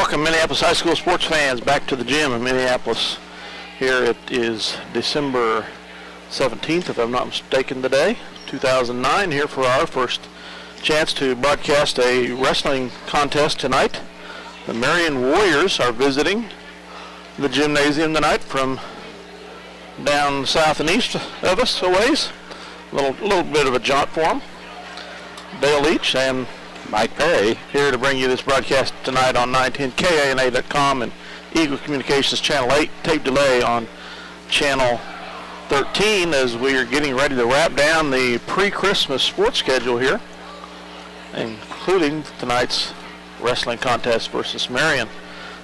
Welcome, Minneapolis High School sports fans, back to the gym in Minneapolis. Here it is December 17th, if I'm not mistaken, today, 2009, here for our first chance to broadcast a wrestling contest tonight. The Marion Warriors are visiting the gymnasium tonight from down south and east of us a ways. A little bit of a jaunt for them. Dale Leach and Mike Perry here to bring you this broadcast tonight on 910KANA.com and Eagle Communications Channel 8. Tape delay on Channel 13 as we are getting ready to wrap down the pre-Christmas sports schedule here, including tonight's wrestling contest versus Marion.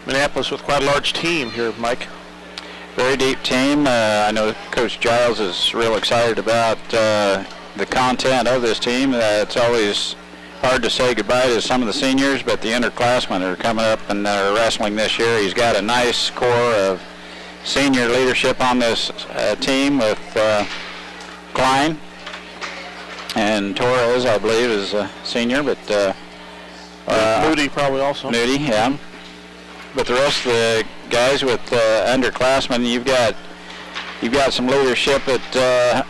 Minneapolis with quite a large team here, Mike. Very deep team. I know Coach Giles is real excited about the content of this team. It's always hard to say goodbye to some of the seniors, but the underclassmen are coming up and are wrestling this year. He's got a nice core of senior leadership on this team with Klein and Torres, I believe, is a senior, but Moody probably also. Moody, yeah. But the rest of the guys with underclassmen, you've got some leadership at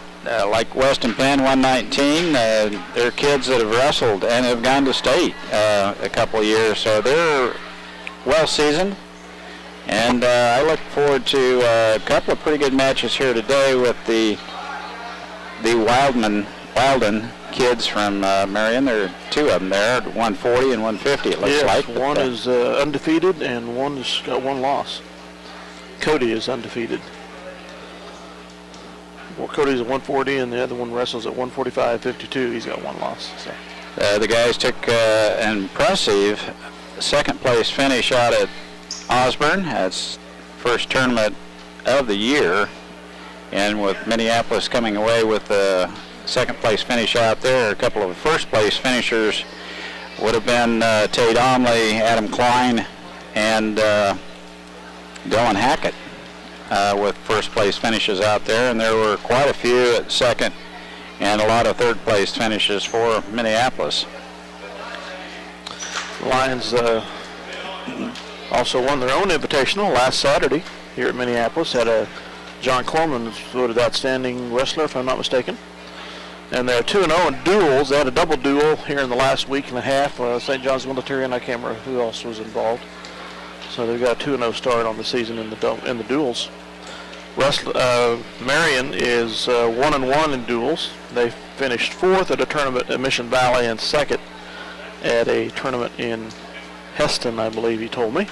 like Weston Penn 119. They're kids that have wrestled and have gone to state a couple of years, so they're well seasoned. And I look forward to a couple of pretty good matches here today with the Wilden kids from Marion. There are two of them there, 140 and 150 it looks like. One is undefeated and one has got one loss. Cody is undefeated. Well, Cody's at 140 and the other one wrestles at 145-52. He's got one loss. So. The guys took an impressive second place finish out at Osborne. That's first tournament of the year, and with Minneapolis coming away with the second place finish out there, a couple of first place finishers would have been Tate Omley, Adam Klein, and Dylan Hackett with first place finishes out there, and there were quite a few at second and a lot of third place finishes for Minneapolis. Lions also won their own invitational last Saturday here at Minneapolis. Had a John Corman voted outstanding wrestler, if I'm not mistaken. And they're 2-0 in duels. They had a double duel here in the last week and a half. St. John's Military, and I can't remember who else was involved. So they've got a 2-0 start on the season in the duels. Marion is 1-1 in duels. They finished fourth at a tournament at Mission Valley and second at a tournament in Heston, I believe he told me.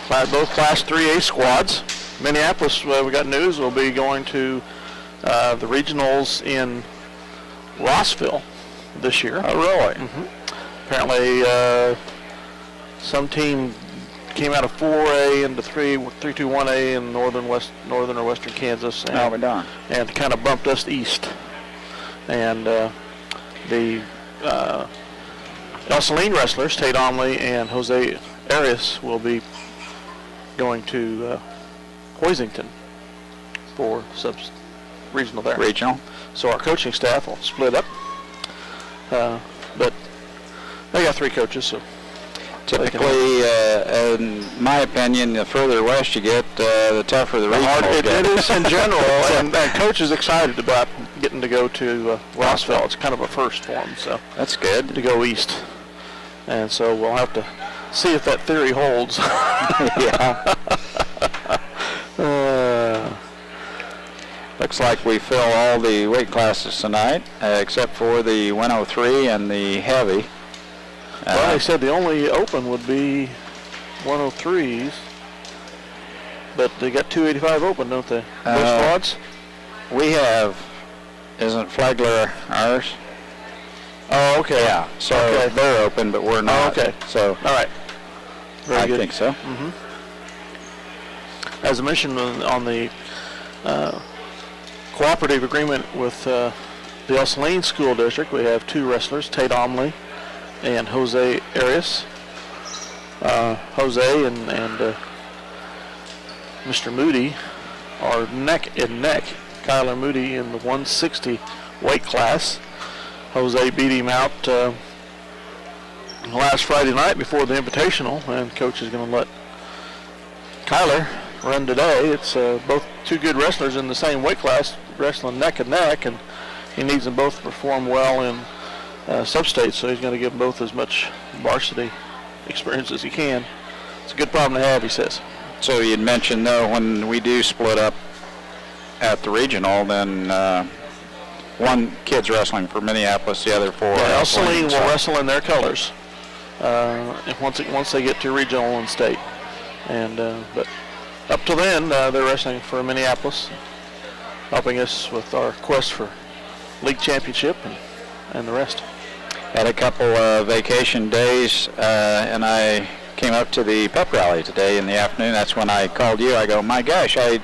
Both Class 3A squads. Minneapolis, we got news, will be going to the regionals in Rossville this year. Oh, really? Mm-hmm. Apparently, some team came out of 4A into 321A in northern or western Kansas, and kind of bumped us east. And the El Saline wrestlers, Tate Omley and Jose Arias, will be going to Hoisington for regional there. Regional. So our coaching staff will split up. But they got three coaches, so. Typically, in my opinion, the further west you get, the tougher the regional It is in general, and Coach is excited about getting to go to Rossville. It's kind of a first for him, so. That's good. To go east. And so we'll have to see if that theory holds. Yeah. Looks like we fill all the weight classes tonight, except for the 103 and the heavy. Well, they said the only open would be 103s, but they got 285 open, don't they? Those squads? We have, isn't Flagler ours? Oh, okay. Yeah, so they're open, but we're not. Oh, okay. So, all right. Very good. I think so. Mm-hmm. As I mentioned on the cooperative agreement with the El Saline School District, we have two wrestlers, Tate Omley and Jose Arias. Jose and Mr. Moody are neck and neck. Kyler Moody in the 160 weight class. Jose beat him out last Friday night before the Invitational, and Coach is going to let Kyler run today. It's both two good wrestlers in the same weight class, wrestling neck and neck, and he needs them both to perform well in sub-state, so he's going to give them both as much varsity experience as he can. It's a good problem to have, he says. So you'd mentioned, though, when we do split up at the regional, then one kid's wrestling for Minneapolis, the other for... Yeah, Celine will wrestle in their colors once they get to regional and state. And but up till then, they're wrestling for Minneapolis, helping us with our quest for league championship and the rest. Had a couple of vacation days, and I came up to the pep rally today in the afternoon. That's when I called you. I go, my gosh, I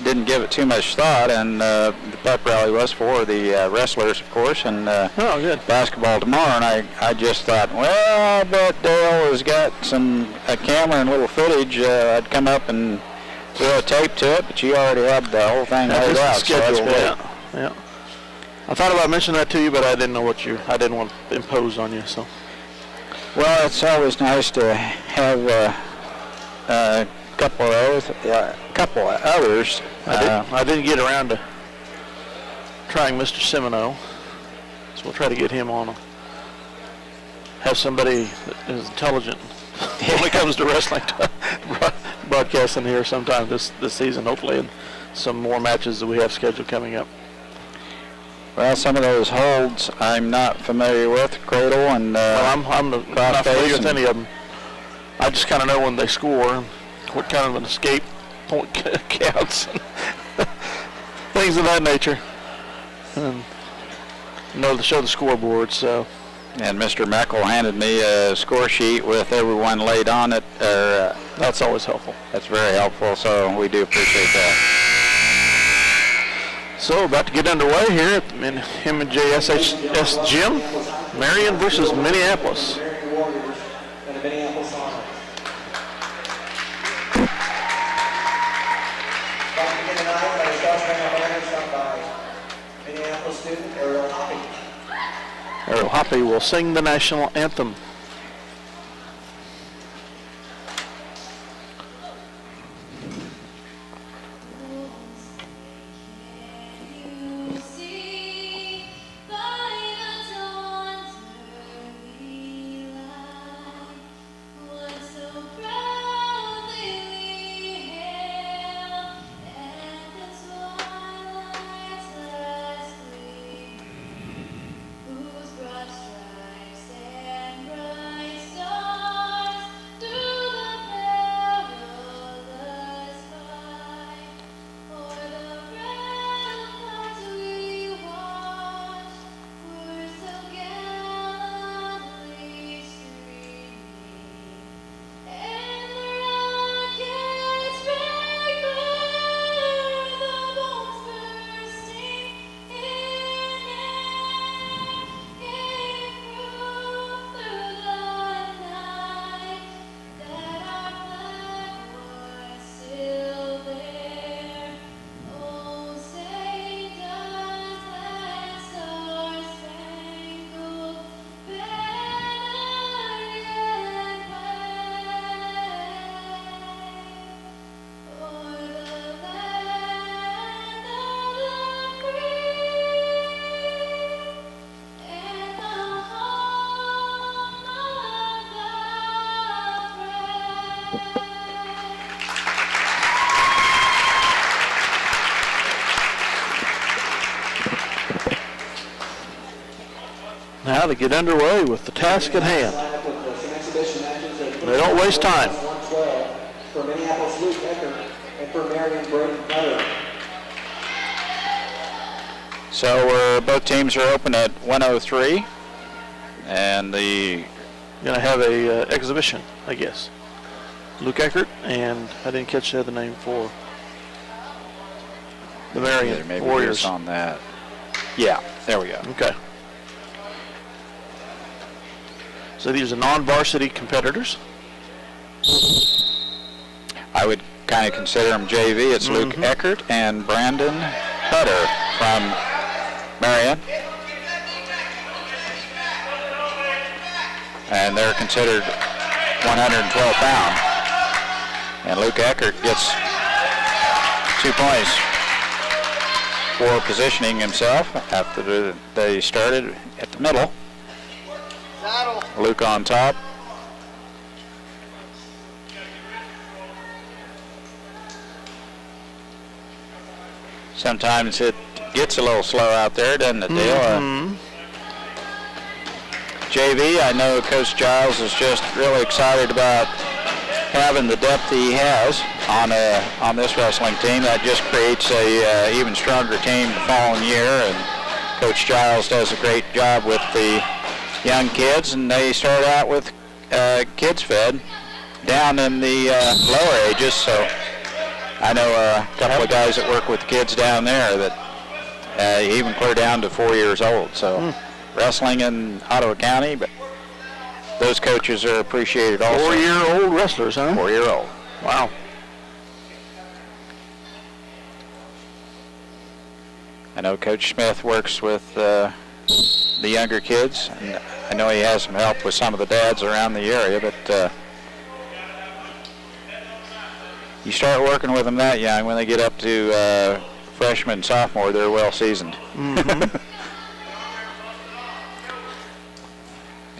didn't give it too much thought, and the pep rally was for the wrestlers, of course, and good. Basketball tomorrow. And I just thought, well, I bet Dale has got a camera and little footage. I'd come up and throw a tape to it, but you already had the whole thing laid out. So that's good. Yeah. I thought about mentioning that to you, but I didn't know I didn't want to impose on you. So. Well, it's always nice to have a couple of others. I didn't get around to trying Mr. Semino, so we'll try to get him on. Have somebody that is intelligent when it comes to wrestling broadcasting here sometime this season, hopefully, and some more matches that we have scheduled coming up. Well, some of those holds I'm not familiar with, cradle and I'm not familiar with any of them. I just kind of know when they score and what kind of an escape point counts, things of that nature, and know to show the scoreboard. So. And Mr. Meckel handed me a score sheet with everyone laid on it. That's always helpful. That's very helpful, so we do appreciate that. So about to get underway here at the MJSHS Gym. Marion versus Minneapolis. Marion Warriors and the Minneapolis Honor. About to begin tonight by the Stars Ring of Honor sung by Minneapolis student Ariel Hoppy. Ariel Hoppy will sing the national anthem. Now to get underway with the task at hand. They don't waste time. For Minneapolis Luke Eckert and for Marion Braden Cutter. So both teams are open at 1:03, and going to have a exhibition, I guess. Luke Eckert, and I didn't catch the other name for the Marion Warriors. On that. Yeah, there we go. Okay. So these are non-varsity competitors. I would kind of consider them JV. It's Luke Eckert and Brandon Hutter from Marion. and they're considered 112 pound. And Luke Eckert gets 2 points for positioning himself after they started at the middle. Luke on top. Sometimes it gets a little slow out there, doesn't it, Dale? JV, I know Coach Giles is just really excited about having the depth he has on this wrestling team. That just creates a even stronger team the following year, and Coach Giles does a great job with the young kids, and they start out with kids fed down in the lower ages, so I know a couple of guys that work with kids down there that even clear down to 4 years old. So wrestling in Ottawa County, but those coaches are appreciated also. 4-year-old wrestlers, huh? 4-year-old. Wow. I know Coach Smith works with the younger kids, and I know he has some help with some of the dads around the area, but you start working with them that young, when they get up to freshman, sophomore, they're well seasoned.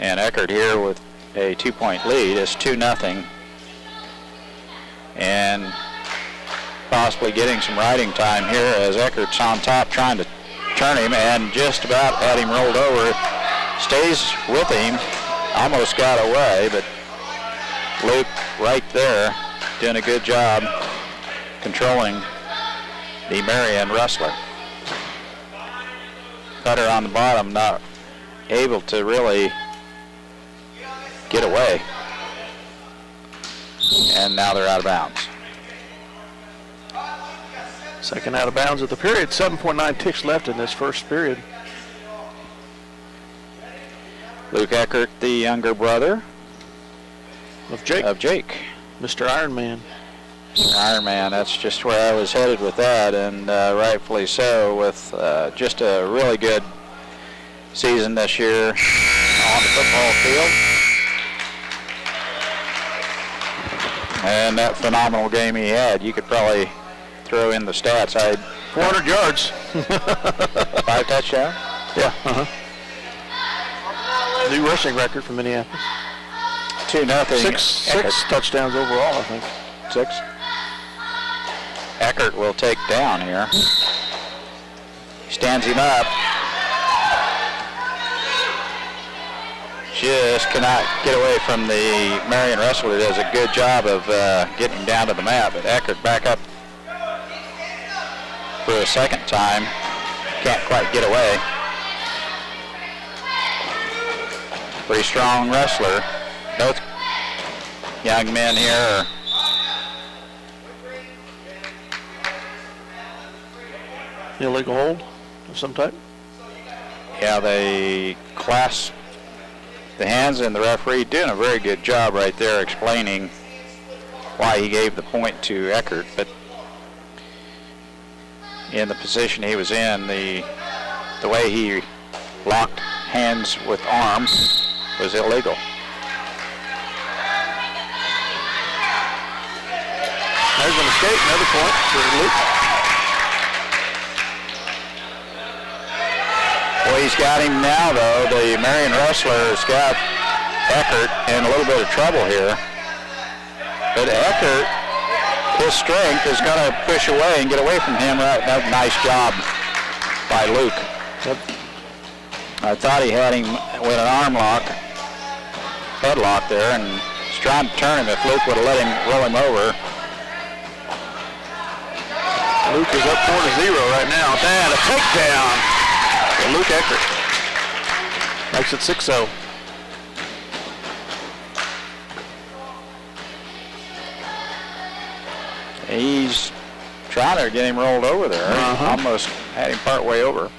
And Eckert here with a 2-point lead. It's 2-0. And possibly getting some riding time here as Eckert's on top trying to turn him, and just about had him rolled over. Stays with him. Almost got away, but Luke right there doing a good job controlling the Marion wrestler. Cutter on the bottom, not able to really get away. And now they're out of bounds. Second out of bounds of the period. 7.9 ticks left in this first period. Luke Eckert, the younger brother Of Jake. Mr. Ironman. Ironman, that's just where I was headed with that, and rightfully so, with just a really good season this year on the football field. And that phenomenal game he had, you could probably throw in the stats. 400 yards. 5 touchdowns? Yeah. New rushing record for Minneapolis. 2-0. Six touchdowns overall, I think. 6. Eckert will take down here. Stands him up. Just cannot get away from the Marion wrestler. Does a good job of getting him down to the mat, but Eckert back up for a second time. Can't quite get away. Pretty strong wrestler. Both young men here are illegal hold of some type. Yeah, they clasp the hands, and the referee doing a very good job right there explaining why he gave the point to Eckert, but in the position he was in, the way he locked hands with arms was illegal. There's a mistake, another point for Luke. Well, he's got him now, though. The Marion wrestler has got Eckert in a little bit of trouble here. But Eckert, his strength is going to push away and get away from him. Right, nice job by Luke. Yep. I thought he had him with an arm lock, headlock there, and was trying to turn him if Luke would have let him roll him over. Luke is up 4-0 right now. And a takedown. Luke Eckert makes it 6-0. He's trying to get him rolled over there. Almost had him part way over.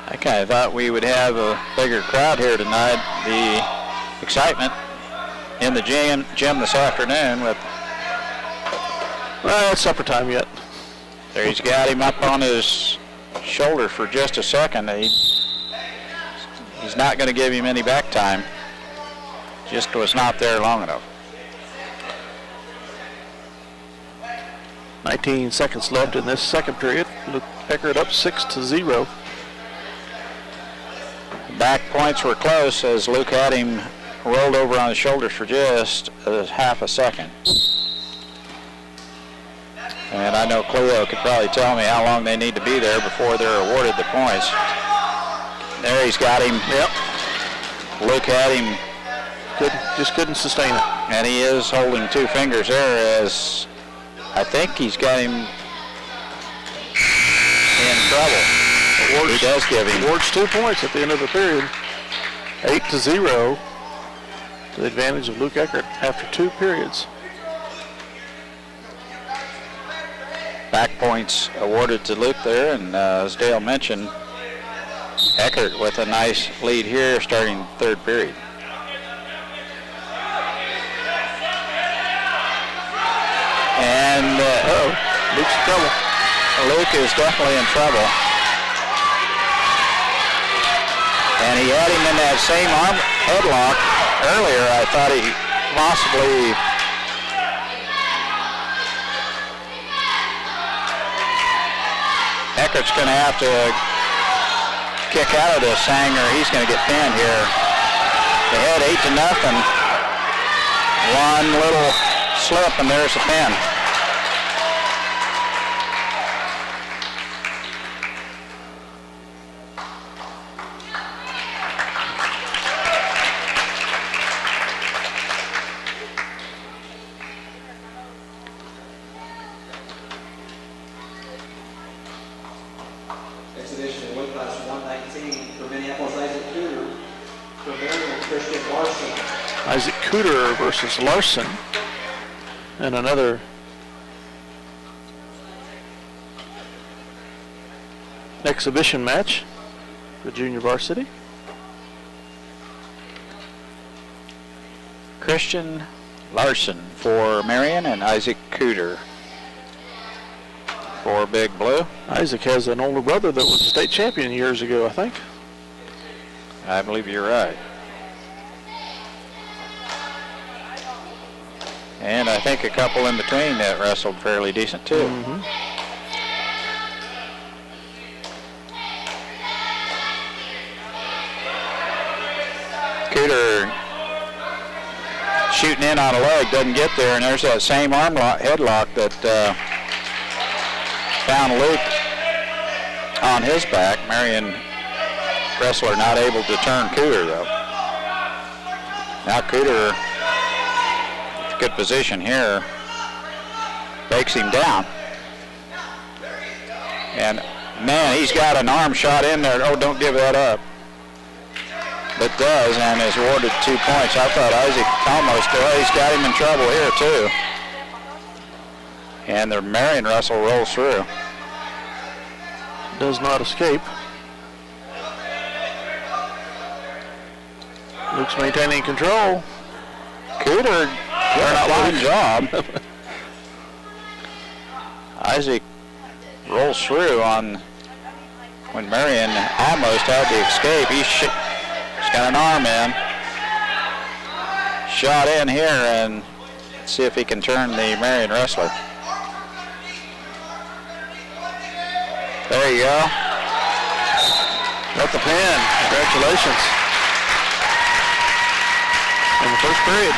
I kind of thought we would have a bigger crowd here tonight. The excitement in the gym this afternoon with... Well, it's supper time yet. There he's got him up on his shoulder for just a second. He he's not going to give him any back time. Just was not there long enough. 19 seconds left in this second period. Luke Eckert up 6-0. Back points were close as Luke had him rolled over on his shoulders for just half a second. And I know Cleo could probably tell me how long they need to be there before they're awarded the points. There he's got him. Yep. Luke had him. Just couldn't sustain it. And he is holding two fingers there as I think he's got him in trouble. He does give him. Awards 2 points at the end of the period. 8-0 to the advantage of Luke Eckert after 2 periods. Back points awarded to Luke there, and as Dale mentioned, Eckert with a nice lead here starting third period. And Luke's in trouble. Luke is definitely in trouble. And he had him in that same arm headlock earlier. I thought he possibly Eckert's going to have to kick out of this thing or he's going to get pinned here. They had 8-0. One little slip and there's a pin. Exhibition in weight class 119 for Minneapolis, Isaac Cooter. For Marion, Christian Larson. Isaac Cooter versus Larson. And another exhibition match for junior varsity. Christian Larson for Marion and Isaac Cooter for Big Blue. Isaac has an older brother that was a state champion years ago, I think. I believe you're right. And I think a couple in between that wrestled fairly decent too. Mm-hmm. Cooter shooting in on a leg, doesn't get there, and there's that same arm headlock that found Luke on his back. Marion wrestler not able to turn Cooter though. Now Cooter, good position here, breaks him down. And man, he's got an arm shot in there. Oh, don't give that up. But does, and is awarded 2 points. I thought Isaac almost, he's got him in trouble here too. And the Marion wrestle rolls through. Does not escape. Luke's maintaining control. Cooter, fine job. Isaac rolls through on when Marion almost had to escape. He's got an arm in. Shot in here, and let's see if he can turn the Marion wrestler. There you go. Got the pin. Congratulations. In the first period.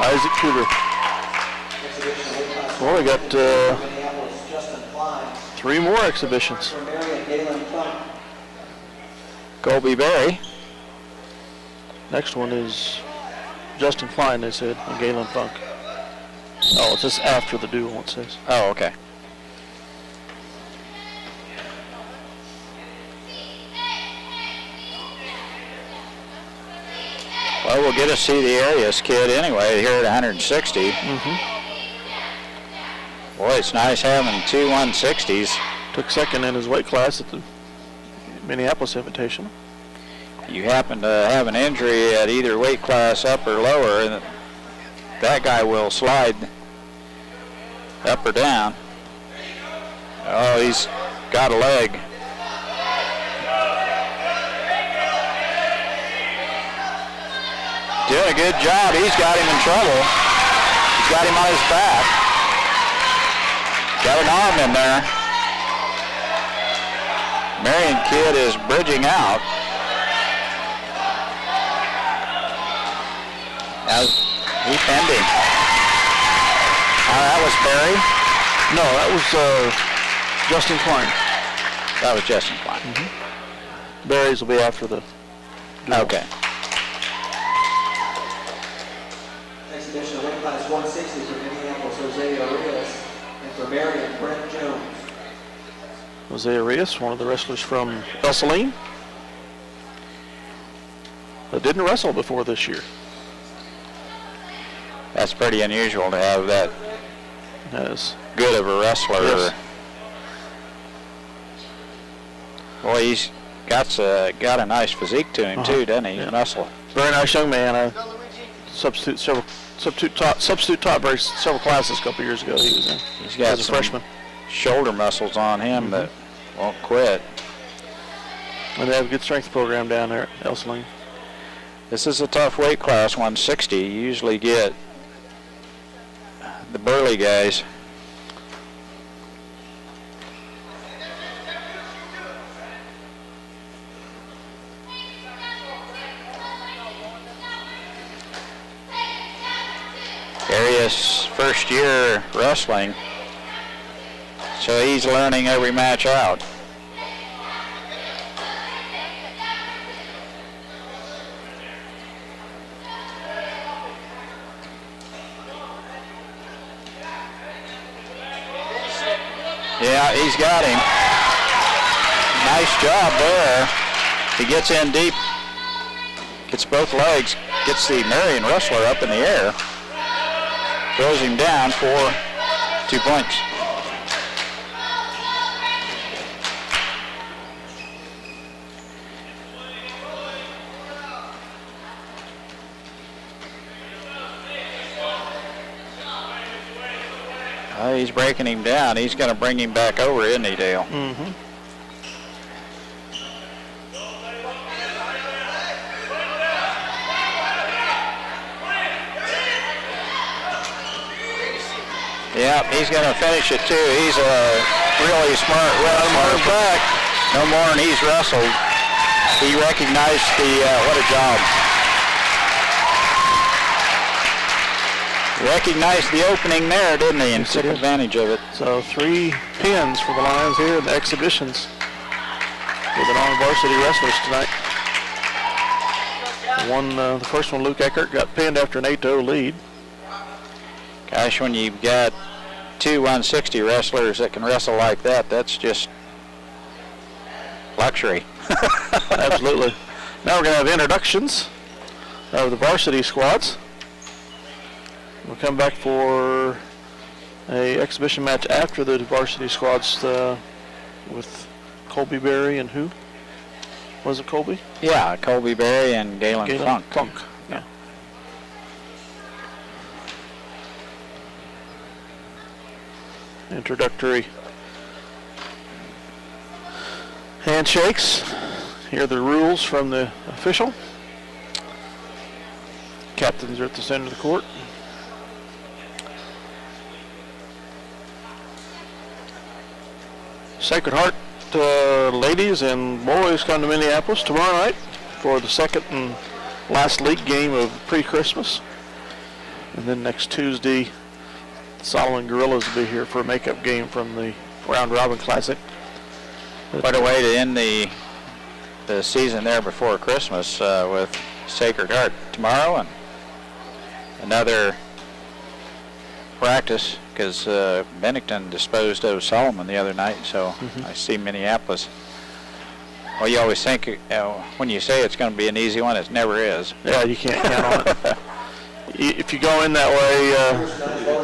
Isaac Cooter. Well, we got 3 more exhibitions. Colby Berry. Next one is Justin Klein, they said, and Galen Funk. Oh, it's just after the duel, it says. Oh, okay. Well, we'll get to see the Arias kid anyway here at 160. Mm-hmm. Boy, it's nice having 2 160s. Took second in his weight class at the Minneapolis Invitational. You happen to have an injury at either weight class, up or lower, and that guy will slide up or down. Oh, he's got a leg. Doing a good job. He's got him in trouble. He's got him on his back. Got an arm in there. Marion kid is bridging out. As he pinned him. That was Barry. No, that was Justin Klein. That was Justin Klein. Barry's will be after the duel. Okay. Next edition of weight class 160 for Minneapolis, Jose Arias, and for Marion, Brent Jones. Jose Arias, one of the wrestlers from El Saline, that didn't wrestle before this year. That's pretty unusual to have that As good of a wrestler. Yes. Boy, he's got a nice physique to him too, doesn't he? Yeah. Muscle. very nice young man. Substitute taught several classes a couple years ago. He was in. He's got as a some freshman. shoulder muscles on him that won't quit. And they have a good strength program down there at El Saline. This is a tough weight class, 160. You usually get the burly guys. Arias' first year wrestling, so he's learning every match out. Yeah, he's got him. Nice job there. He gets in deep, gets both legs, gets the Marion wrestler up in the air, throws him down for 2 points. He's breaking him down. He's going to bring him back over, isn't he, Dale? Mm-hmm. Yeah, he's going to finish it too. He's a really smart wrestler. Back. No more than he's wrestled. He recognized what a job. Recognized the opening there, didn't he, and took advantage of it. So 3 pins for the Lions here in the exhibitions for the non-varsity wrestlers tonight. The first one, Luke Eckert, got pinned after an 8-0 lead. Gosh, when you've got 2 160 wrestlers that can wrestle like that, that's just luxury. Absolutely. Now we're going to have introductions of the varsity squads. We'll come back for a exhibition match after the varsity squads with Colby Berry and who? Was it Colby? Yeah, Colby Berry and Galen Funk. Yeah. Introductory handshakes. Here are the rules from the official. Captains are at the center of the court. Sacred Heart ladies and boys come to Minneapolis tomorrow night for the second and last league game of pre-Christmas. And then next Tuesday, Solomon Gorillas will be here for a makeup game from the Round Robin Classic. What a way to end the season there before Christmas with Sacred Heart tomorrow and another practice because Bennington disposed of Solomon the other night, so I see Minneapolis. Well, you always think when you say it's going to be an easy one, it never is. Yeah, you can't count on it. If you go in that way,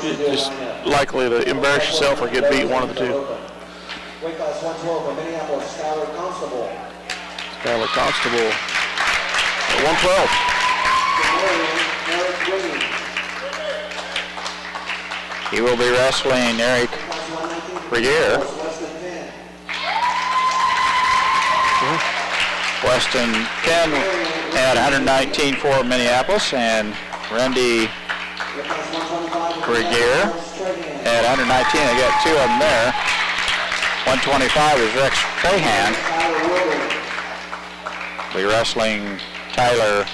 you're just likely to embarrass yourself or get beat, one of the two. Weight class 112 for Minneapolis, Skylar Constable. Skylar Constable at 112. Eric Williams. He will be wrestling Eric Briere. Less than Weston Ken at 119 for Minneapolis, and Randy Regier at 119. I got two of them there. 125 is Rex Trahan. Be wrestling Tyler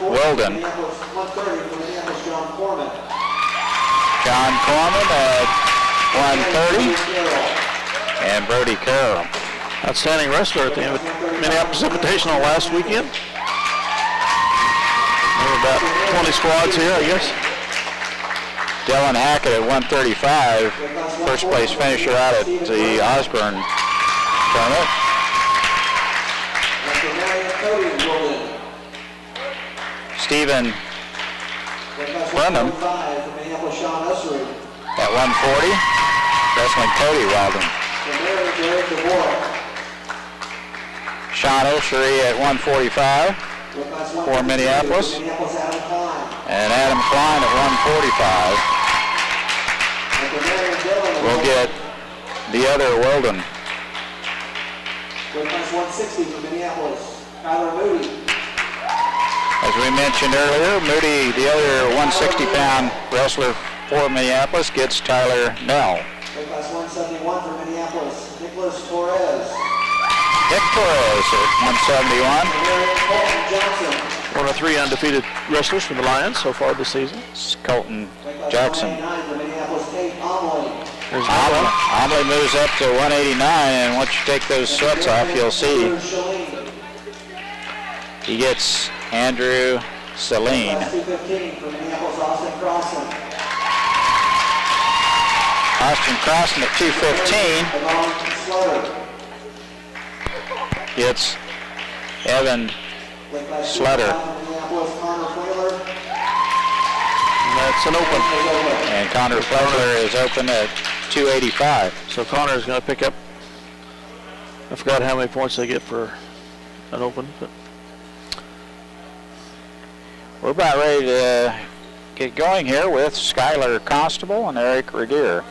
Wilden. John Corman at 130. And Brody Carroll. Outstanding wrestler at the Minneapolis Invitational last weekend. There were about 20 squads here, I guess. Dylan Hackett at 135, first place finisher out at the Osborne tournament. Stephen Brenham at 140, wrestling Cody Weldon. Sean Oshery at 145 for Minneapolis, and Adam Klein at 145. We'll get the other Weldon. 160 for Minneapolis, Tyler Moody. As we mentioned earlier, Moody, the other 160-pound wrestler for Minneapolis, gets Tyler Nell. Class 171 for Minneapolis, Nicholas Torres. Nick Torres at 171. One of three undefeated wrestlers for the Lions so far this season. It's Colton Jackson. There's Omley moves up to 189, and once you take those sweats off, you'll see he gets Andrew Celine. Austin Crossan at 215 gets Evan Slutter. And that's an open. And Connor Fletcher is open at 285. So Connor's going to pick up, I forgot how many points they get for an open, but we're about ready to get going here with Skylar Constable and Eric Regier.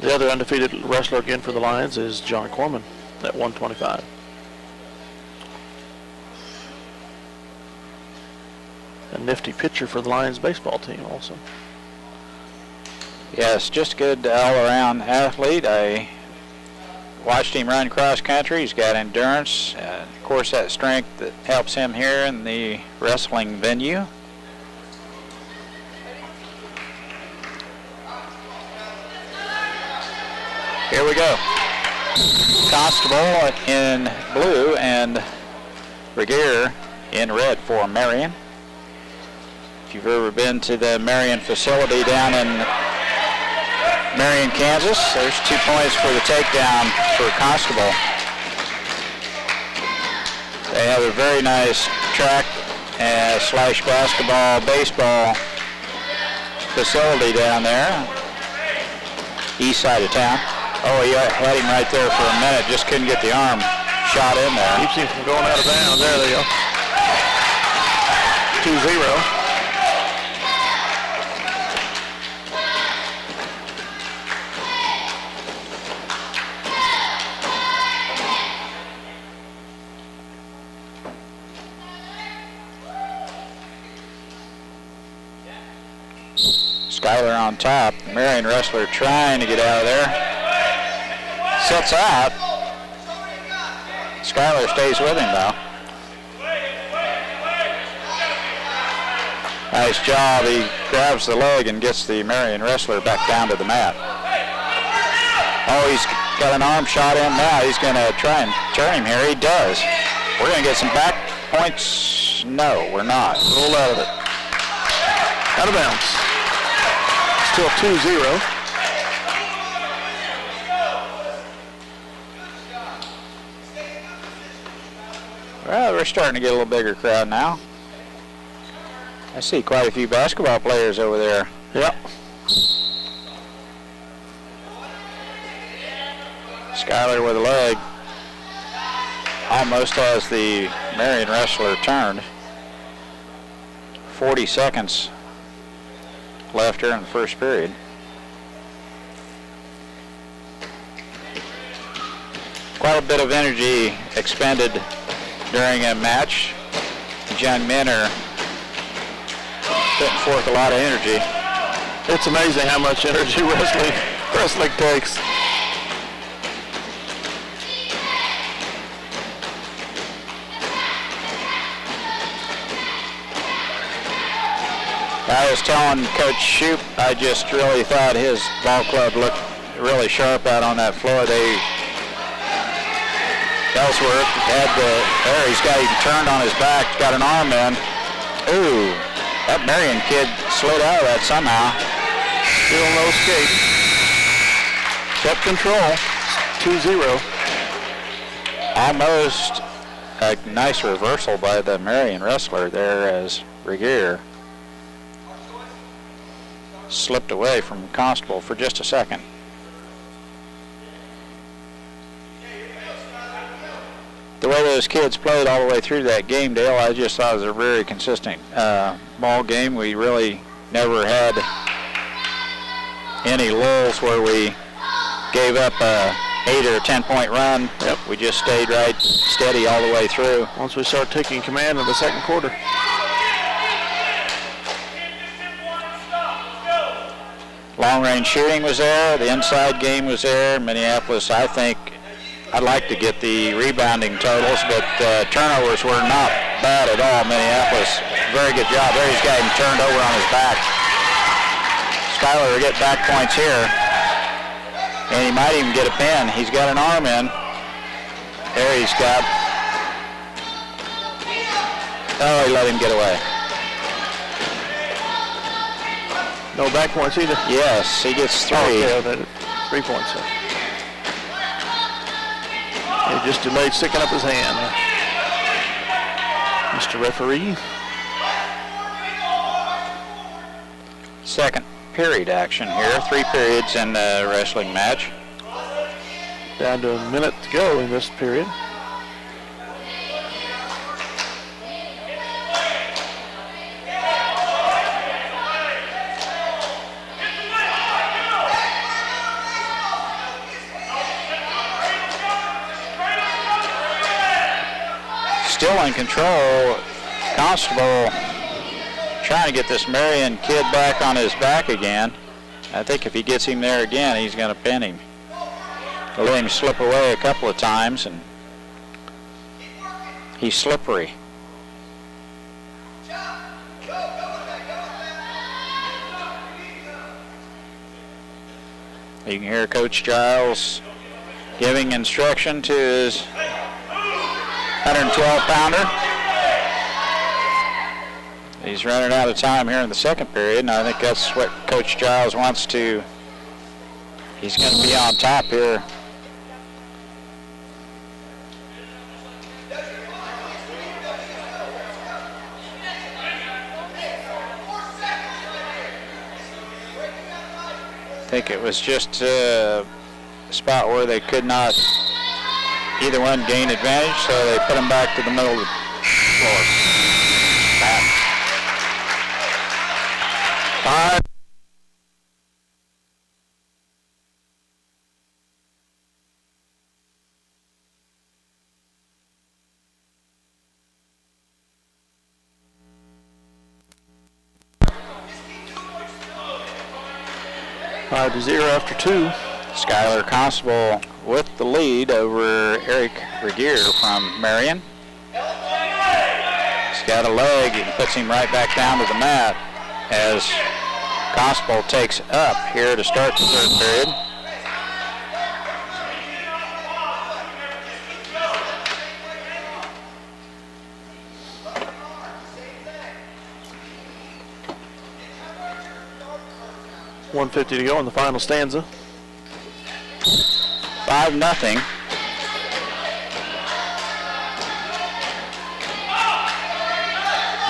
the other undefeated wrestler again for the Lions is John Corman at 125. A nifty pitcher for the Lions baseball team also. Yes, just a good all-around athlete. I watched him run cross country. He's got endurance, of course, that strength that helps him here in the wrestling venue. Here we go. Constable in blue and Regier in red for Marion. If you've ever been to the Marion facility down in Marion, Kansas, there's 2 points for the takedown for Constable. They have a very nice track slash basketball, baseball facility down there, east side of town. Oh, he had him right there for a minute, just couldn't get the arm shot in there. Keeps him from going out of bounds. There they go. 2-0. Skylar on top. Marion wrestler trying to get out of there. Sets out. Skylar stays with him though. Nice job. He grabs the leg and gets the Marion wrestler back down to the mat. Oh, he's got an arm shot in now. He's going to try and turn him here. He does. We're going to get some back points. No, we're not. Roll out of it. Out of bounds. Still 2-0. Well, we're starting to get a little bigger crowd now. I see quite a few basketball players over there. Yep. Skylar with a leg. Almost has the Marion wrestler turned. 40 seconds left here in the first period. quite a bit of energy expended during a match. These young men are putting forth a lot of energy. It's amazing how much energy wrestling takes. I was telling Coach Shoup, I just really thought his ball club looked really sharp out on that floor. Ellsworth had there he's got him turned on his back, got an arm in. Ooh, that Marion kid slid out of that somehow. Still no escape. Kept control. 2-0. Almost a nice reversal by the Marion wrestler there as Regier slipped away from Constable for just a second. The way those kids played all the way through that game, Dale, I just thought it was a very consistent ball game. We really never had any lulls where we gave up a 8 or 10 point run. Yep. We just stayed right steady all the way through. Once we started taking command of the second quarter. Long range shooting was there. The inside game was there. Minneapolis, I think, I'd like to get the rebounding totals, but turnovers were not bad at all. Minneapolis, very good job. There he's got him turned over on his back. Schuyler will get back points here. And he might even get a pin. He's got an arm in. There he's got. Oh, he let him get away. No back points either. Yes, he gets 3. Okay, 3 points. He just delayed sticking up his hand. Mr. Referee. Second period action here. 3 periods in the wrestling match. Down to a minute to go in this period. Still in control. Constable trying to get this Marion kid back on his back again. I think if he gets him there again, he's going to pin him. He'll let him slip away a couple of times, and he's slippery. You can hear Coach Giles giving instruction to his 112-pounder. He's running out of time here in the second period, and I think that's what Coach Giles wants to. He's going to be on top here. I think it was just a spot where they could not either one gain advantage, so they put him back to the middle of the floor. Back. 5-0 after 2. Schuyler Constable with the lead over Eric Regier from Marion. He's got a leg and puts him right back down to the mat as Constable takes up here to start the third period. .150 to go in the final stanza. 5-0.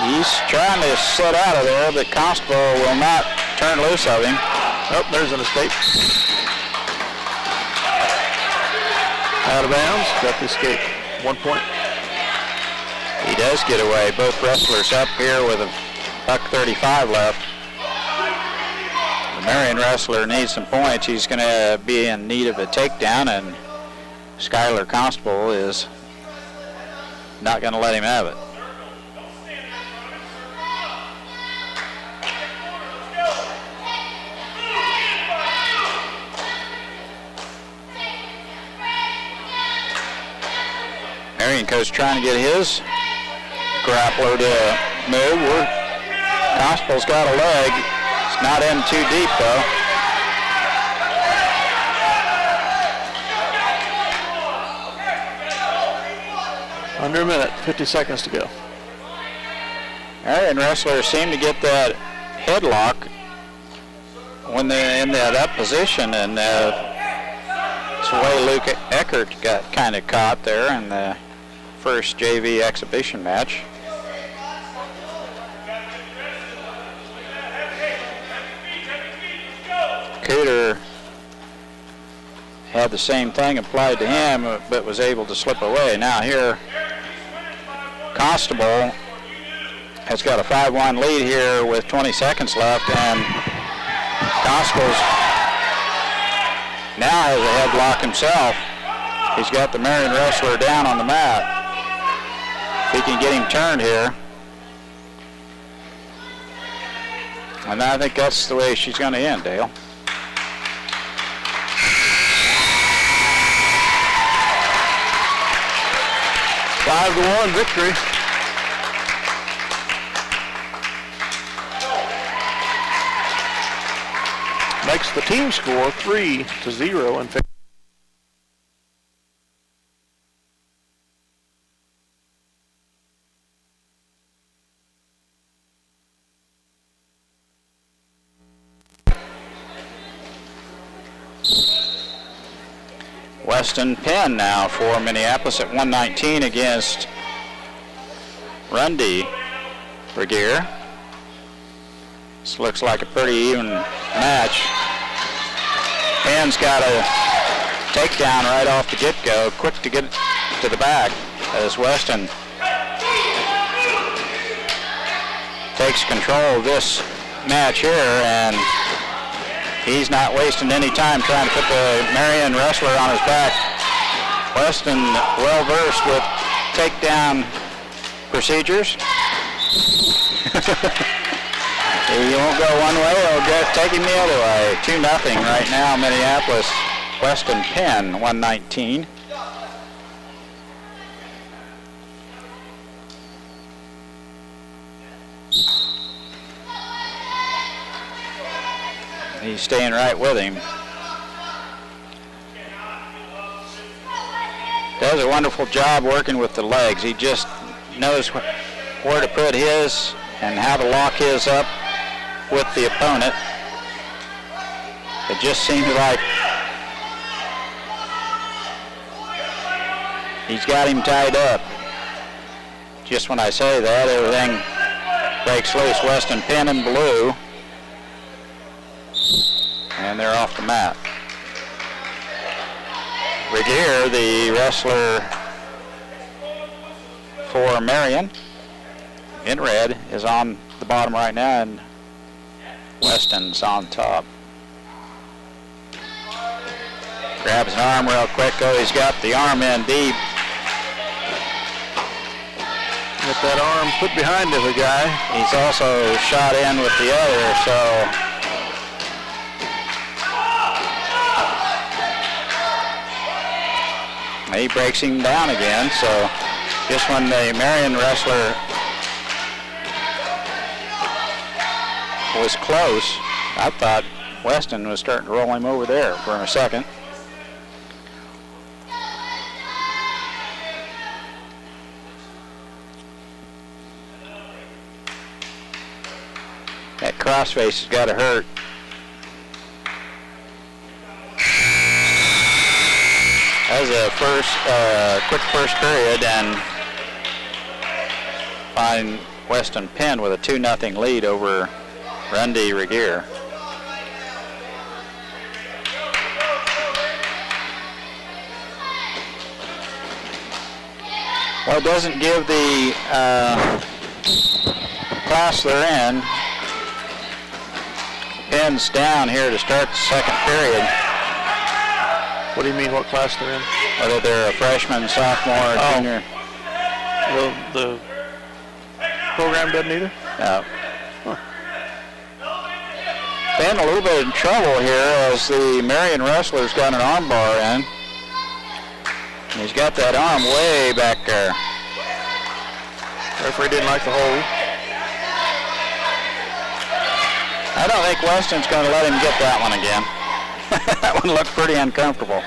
He's trying to slip out of there, but Constable will not turn loose of him. Oh, there's an escape. Out of bounds. Got the escape. 1 point. He does get away. Both wrestlers up here with a $1.35 left. The Marion wrestler needs some points. He's going to be in need of a takedown, and Skylar Constable is not going to let him have it. Marion coach trying to get his grappler to move. Constable's got a leg. It's not in too deep though. Under a minute, 50 seconds to go. Marion wrestlers seem to get that headlock when they're in that up position, and it's the way Luke Eckert got kind of caught there in the first JV exhibition match. Cooter had the same thing applied to him, but was able to slip away. Now here, Constable has got a 5-1 lead here with 20 seconds left, and Constable's now has a headlock himself. He's got the Marion wrestler down on the mat. If he can get him turned here. And I think that's the way she's going to end, Dale. Five to 1 victory. Makes the team score 3-0 in favor. Weston Penn now for Minneapolis at 119 against Rundy Regier. This looks like a pretty even match. Penn's got a takedown right off the get-go, quick to get to the back as Weston takes control of this match here, and he's not wasting any time trying to put the Marion wrestler on his back. Weston well versed with takedown procedures. He won't go one way, he'll take him the other way. 2-0 right now, Minneapolis. Weston Penn, 119. He's staying right with him. Does a wonderful job working with the legs. He just knows where to put his and how to lock his up with the opponent. It just seems like he's got him tied up. Just when I say that, everything breaks loose. Weston Penn in blue. And they're off the mat. Regier, the wrestler for Marion, in red, is on the bottom right now, and Weston's on top. Grabs an arm real quick. Oh, he's got the arm in deep. Get that arm put behind the guy. He's also shot in with the other, so he breaks him down again. So just when the Marion wrestler was close, I thought Weston was starting to roll him over there for a second. That crossface has got to hurt. That was a quick first period, and find Weston Penn with a 2-0 lead over Rundy Regier. Well, it doesn't give the class they're in. Penn's down here to start the second period. What do you mean, what class they're in? Whether they're a freshman, sophomore, junior. The program doesn't either? No. Been a little bit in trouble here as the Marion wrestler's got an arm bar in. He's got that arm way back there. Referee didn't like the hold. I don't think Weston's going to let him get that one again. That one looked pretty uncomfortable.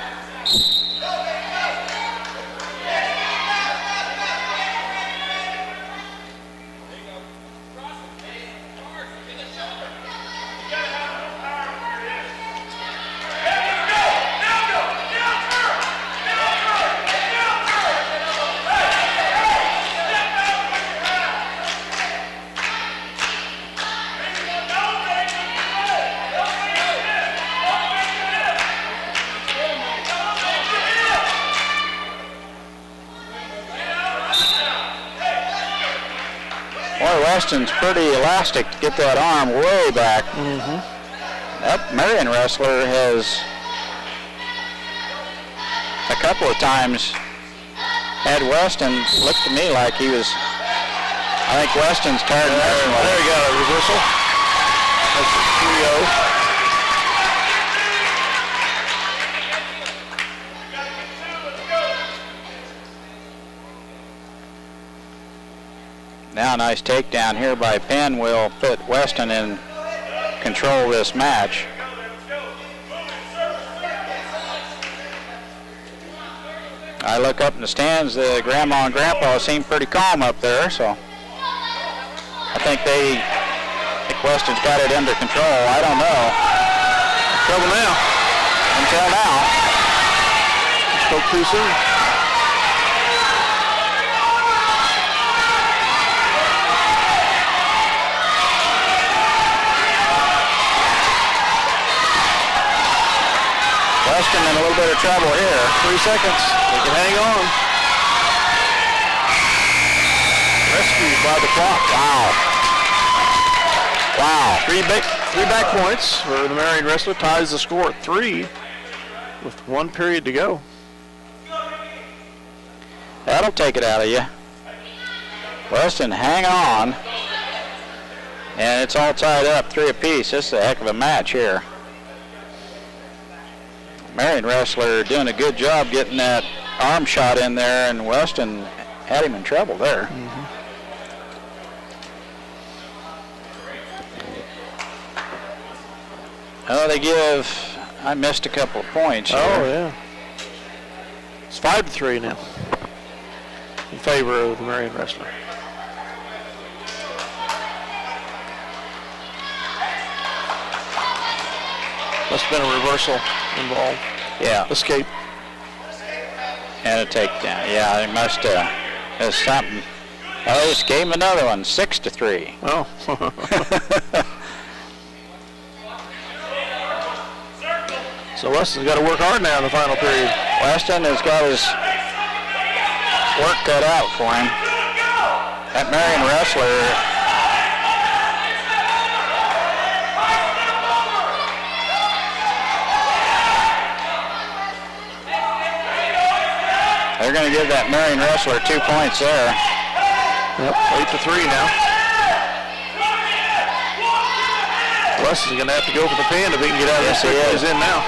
Weston's pretty elastic to get that arm way back. That Marion wrestler has a couple of times had Weston look to me like he was, I think Weston's tired of messing with him. There you go, reversal. That's a 3-0. Now a nice takedown here by Penn will put Weston in control of this match. I look up in the stands, the grandma and grandpa seem pretty calm up there, so I think Weston's got it under control. I don't know. Trouble now. Until now. Spoke too soon. Weston in a little bit of trouble here. 3 seconds. They can hang on. Rescued by the clock. Wow. Three back points for the Marion wrestler. Ties the score at 3 with 1 period to go. That'll take it out of you. Weston, hang on. And it's all tied up, 3 apiece. This is a heck of a match here. Marion wrestler doing a good job getting that arm shot in there, and Weston had him in trouble there. Oh, I missed a couple of points here. Oh, yeah. It's 5-3 now in favor of the Marion wrestler. Must have been a reversal involved. Yeah. Escape. And a takedown. Yeah, it must have. There's something. Oh, they just gave him another one. 6-3. Oh. So Weston's got to work hard now in the final period. Weston has got his work cut out for him. That Marion wrestler. They're going to give that Marion wrestler 2 points there. Yep, 8-3 now. Weston's going to have to go for the pin if he can get out of this. He's in now.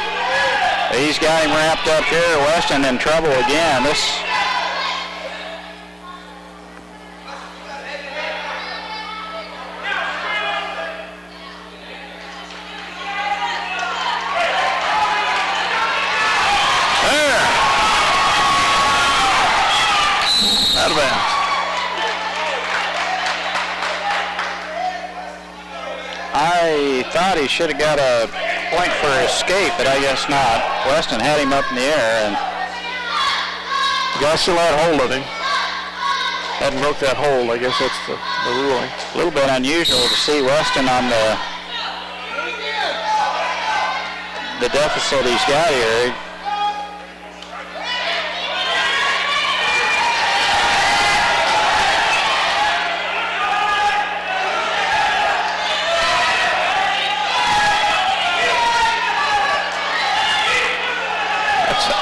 He's got him wrapped up here. Weston in trouble again. Out of bounds. I thought he should have got a point for escape, but I guess not. Weston had him up in the air, and the guy still had hold of him. Hadn't broke that hold. I guess that's the ruling. A little bit unusual to see Weston on the deficit he's got here.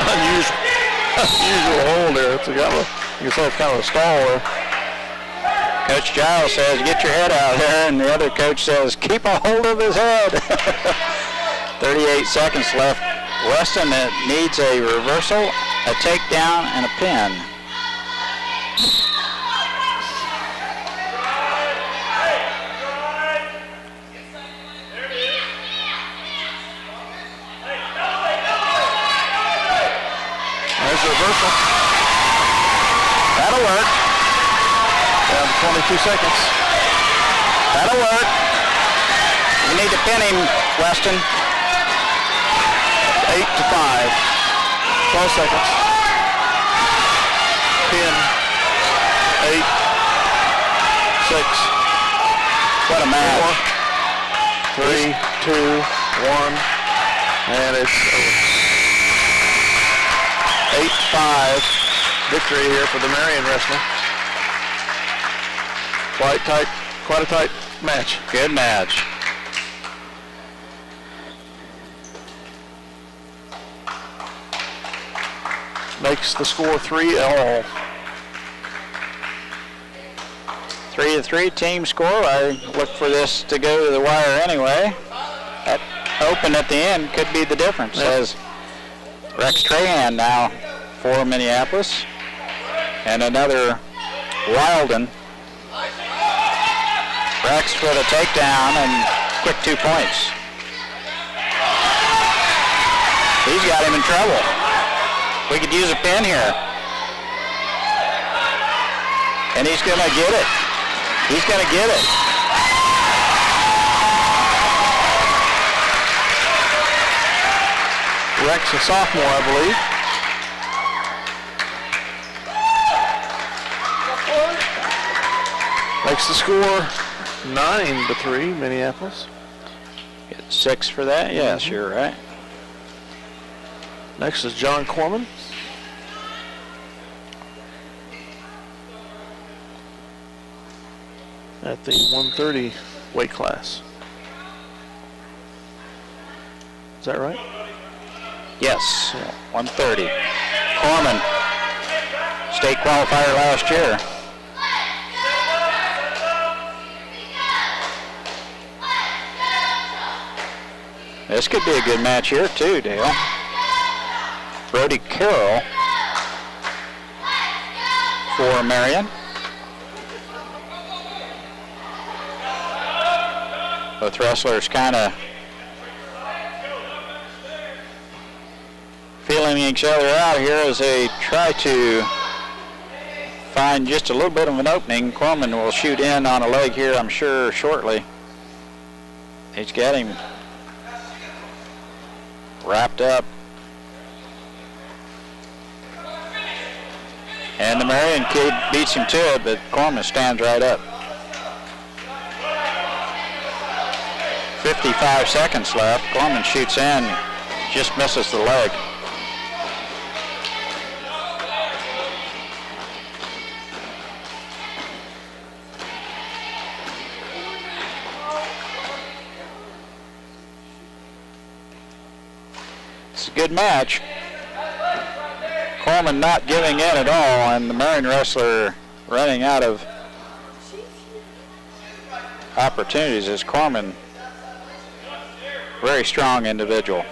Unusual. Usual hold there. It's a kind of, you can say it's kind of a stall there. Coach Giles says, get your head out there, and the other coach says, keep a hold of his head. 38 seconds left. Weston needs a reversal, a takedown, and a pin. There's the reversal. That'll work. Down to 22 seconds. That'll work. You need to pin him, Weston. 8 to 5. 12 seconds. Pin. 8. 6. What a match. 4, 3, 2, 1. And it's over. 8-5 victory here for the Marion wrestler. Quite a tight match. Good match. Makes the score 3-all. 3-3 team score. I look for this to go to the wire anyway. That open at the end could be the difference. Yep. As Rex Trahan now for Minneapolis. And another Wilden. Rex with a takedown and quick 2 points. He's got him in trouble. We could use a pin here. And he's going to get it. He's going to get it. Rex, a sophomore, I believe. Makes the score 9-3, Minneapolis. Get 6 for that? Yes, you're right. Next is John Corman. At the 130 weight class. Is that right? Yes, 130. Corman, state qualifier last year. This could be a good match here too, Dale. Brody Carroll for Marion. Both wrestlers kind of feeling each other out here as they try to find just a little bit of an opening. Corman will shoot in on a leg here, I'm sure, shortly. He's got him wrapped up. And the Marion kid beats him to it, but Corman stands right up. 55 seconds left. Corman shoots in, just misses the leg. It's a good match. Corman not giving in at all, and the Marion wrestler running out of opportunities as Corman, very strong individual.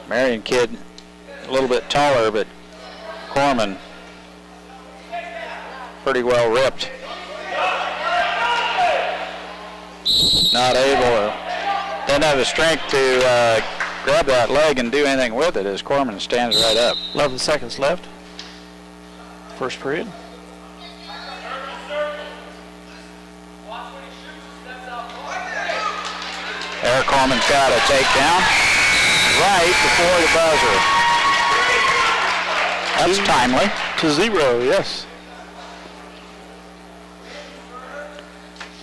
Marion kid a little bit taller, but Corman pretty well ripped. Not able, doesn't have the strength to grab that leg and do anything with it as Corman stands right up. 11 seconds left. First period. There, Corman's got a takedown right before the buzzer. That's timely. To 0, yes.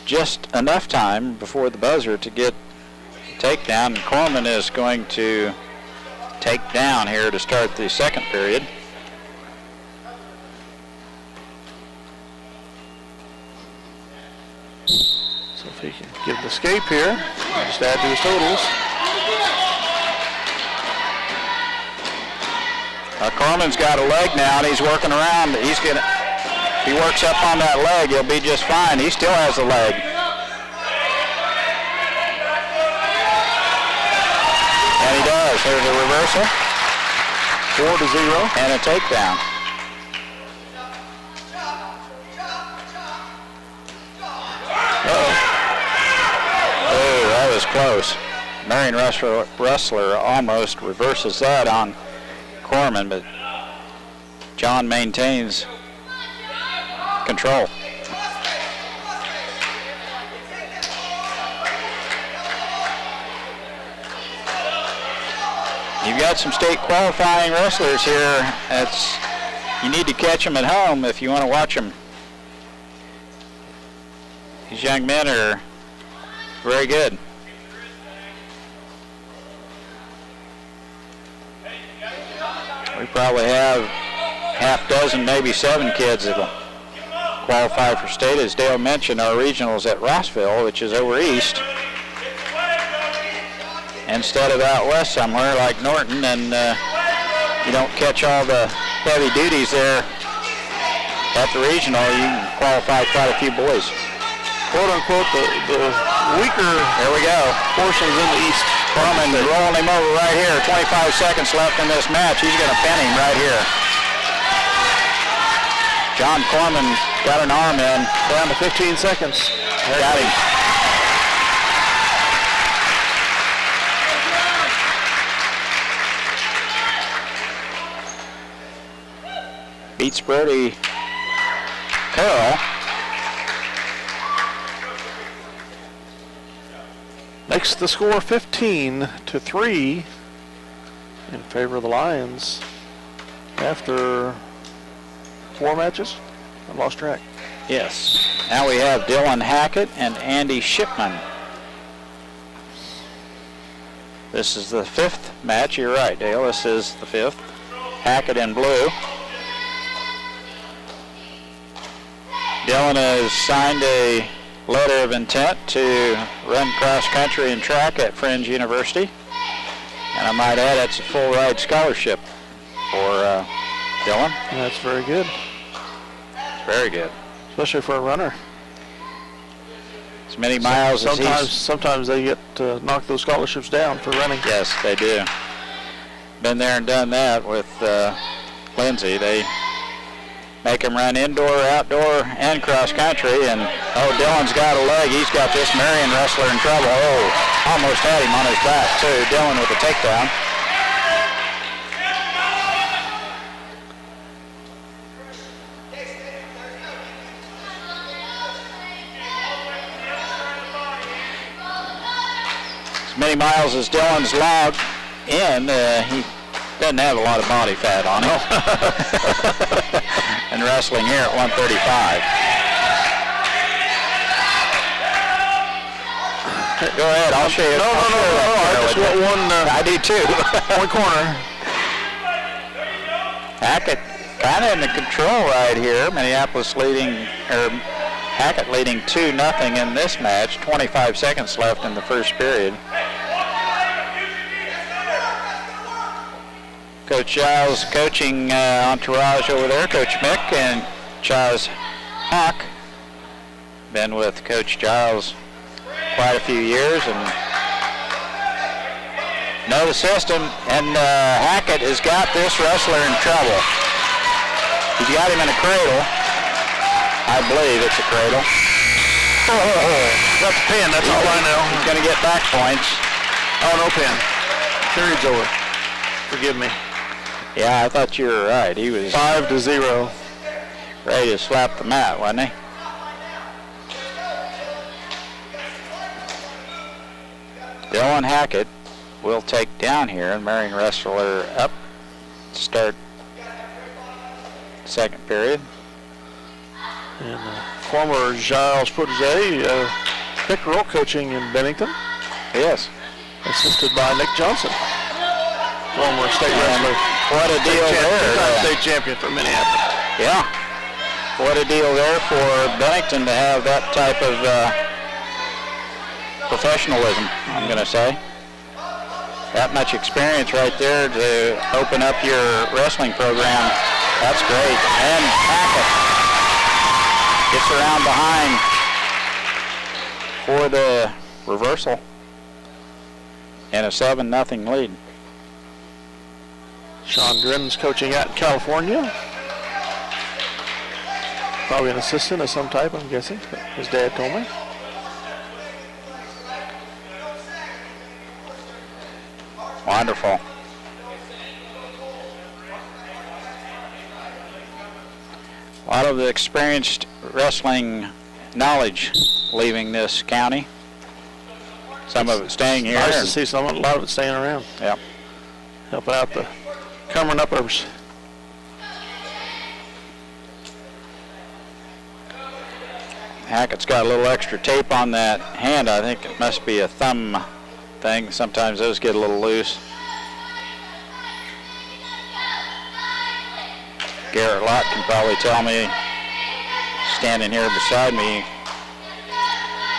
Just enough time before the buzzer to get the takedown. And Corman is going to take down here to start the second period. So if he can get an escape here, just add to his totals. Corman's got a leg now, and he's working around. If he works up on that leg, he'll be just fine. He still has the leg. And he does. There's a reversal. 4-0. And a takedown. Oh, that was close. Marion Rustler almost reverses that on Corman, but John maintains control. You've got some state qualifying wrestlers here. You need to catch them at home if you want to watch them. These young men are very good. We probably have half dozen, maybe 7 kids that will qualify for state. As Dale mentioned, our regionals at Rossville, which is over east, instead of out west somewhere like Norton, and you don't catch all the heavy duties there at the regional, you can qualify quite a few boys. Quote unquote, the weaker There we go. portions in the east. Corman rolling him over right here. 25 seconds left in this match. He's going to pin him right here. John Corman got an arm in. Down to 15 seconds. Got him. Beats Brody Carroll. Makes the score 15-3 in favor of the Lions after 4 matches. I lost track. Yes. Now we have Dylan Hackett and Andy Shipman. This is the 5th match. You're right, Dale. This is the 5th. Hackett in blue. Dylan has signed a letter of intent to run cross country and track at Fringe University. And I might add, it's a full ride scholarship for Dylan. That's very good. Very good. Especially for a runner. As many miles as he's... Sometimes they get to knock those scholarships down for running. Yes, they do. Been there and done that with Lindsay. They make him run indoor, outdoor, and cross country. And, Dylan's got a leg. He's got this Marion wrestler in trouble. Almost had him on his back, too. Dylan with a takedown. As many miles as Dylan's logged in, he doesn't have a lot of body fat on him. And wrestling here at 135. Go ahead, I'll show you. No. I just want one. I do too. One corner. Hackett kind of in the control right here. Minneapolis Hackett leading 2-0 in this match. 25 seconds left in the first period. Coach Giles coaching entourage over there, Coach Mick and Chaz Hawk. Been with Coach Giles quite a few years and know the system. And Hackett has got this wrestler in trouble. He's got him in a cradle. I believe it's a cradle. That's a pin, that's all I know. He's going to get back points. Oh, no pin. Period's over. Forgive me. Yeah, I thought you were right. He was 5-0. ready to slap the mat, wasn't he? Dylan Hackett will take down here, and Marion wrestler up to start second period. And former Giles protege, Pickerel, coaching in Bennington. Yes. Assisted by Nick Johnson, former state wrestler. What a deal there. State champion for Minneapolis. Yeah. What a deal there for Bennington to have that type of professionalism, I'm going to say. That much experience right there to open up your wrestling program. That's great. And Hackett gets around behind for the reversal and a 7-0 lead. Sean Grinn's coaching out in California. Probably an assistant of some type, I'm guessing. His dad told me. Wonderful. A lot of the experienced wrestling knowledge leaving this county. Some of it staying here. Nice to see a lot of it staying around. Yep. Helping out the coming uppers. Hackett's got a little extra tape on that hand. I think it must be a thumb thing. Sometimes those get a little loose. Garrett Lott can probably tell me, standing here beside me,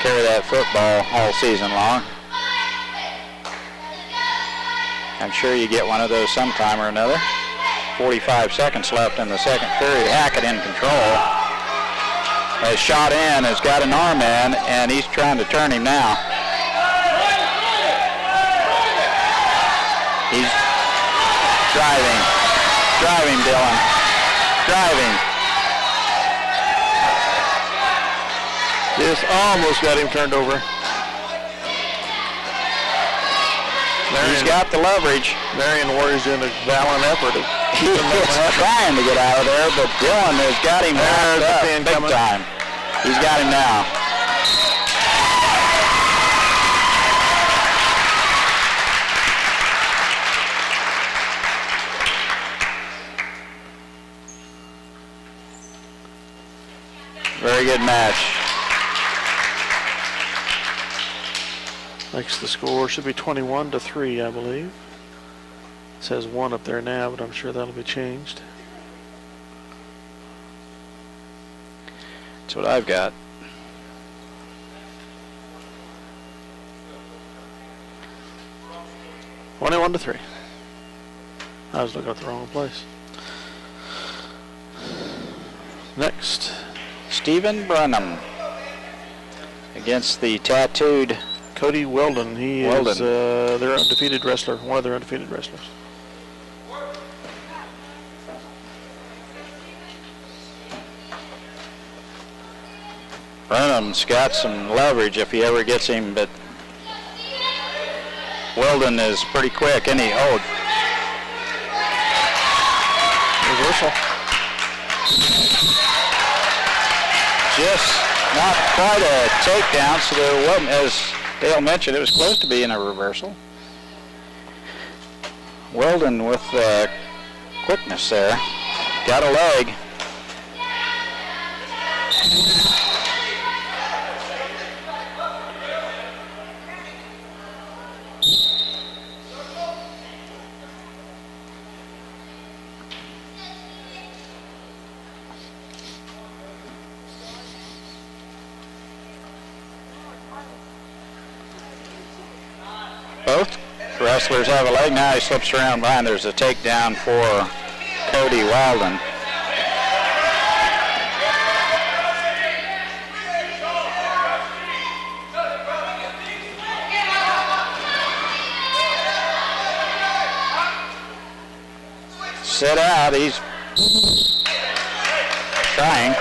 carry that football all season long. I'm sure you get one of those sometime or another. 45 seconds left in the second period. Hackett in control. Has shot in, has got an arm in, and he's trying to turn him now. He's driving, Dylan, driving. Just almost got him turned over. He's got the leverage. Marion Warriors doing a valiant effort. He's trying to get out of there, but Dylan has got him wrapped up big time. He's got him now. Very good match. Makes the score should be 21-3, I believe. It says 1 up there now, but I'm sure that'll be changed. That's what I've got. Twenty-one to 3. I was looking at the wrong place. Next, Stephen Brunham against the tattooed Cody Weldon. He is their undefeated wrestler, one of their undefeated wrestlers. Burnham's got some leverage if he ever gets him, but Weldon is pretty quick, and Reversal. Just not quite a takedown, so there wasn't, as Dale mentioned, it was close to being a reversal. Weldon with quickness there. Got a leg. Both wrestlers have a leg. Now he slips around behind. There's a takedown for Cody Weldon. Sit out. He's trying.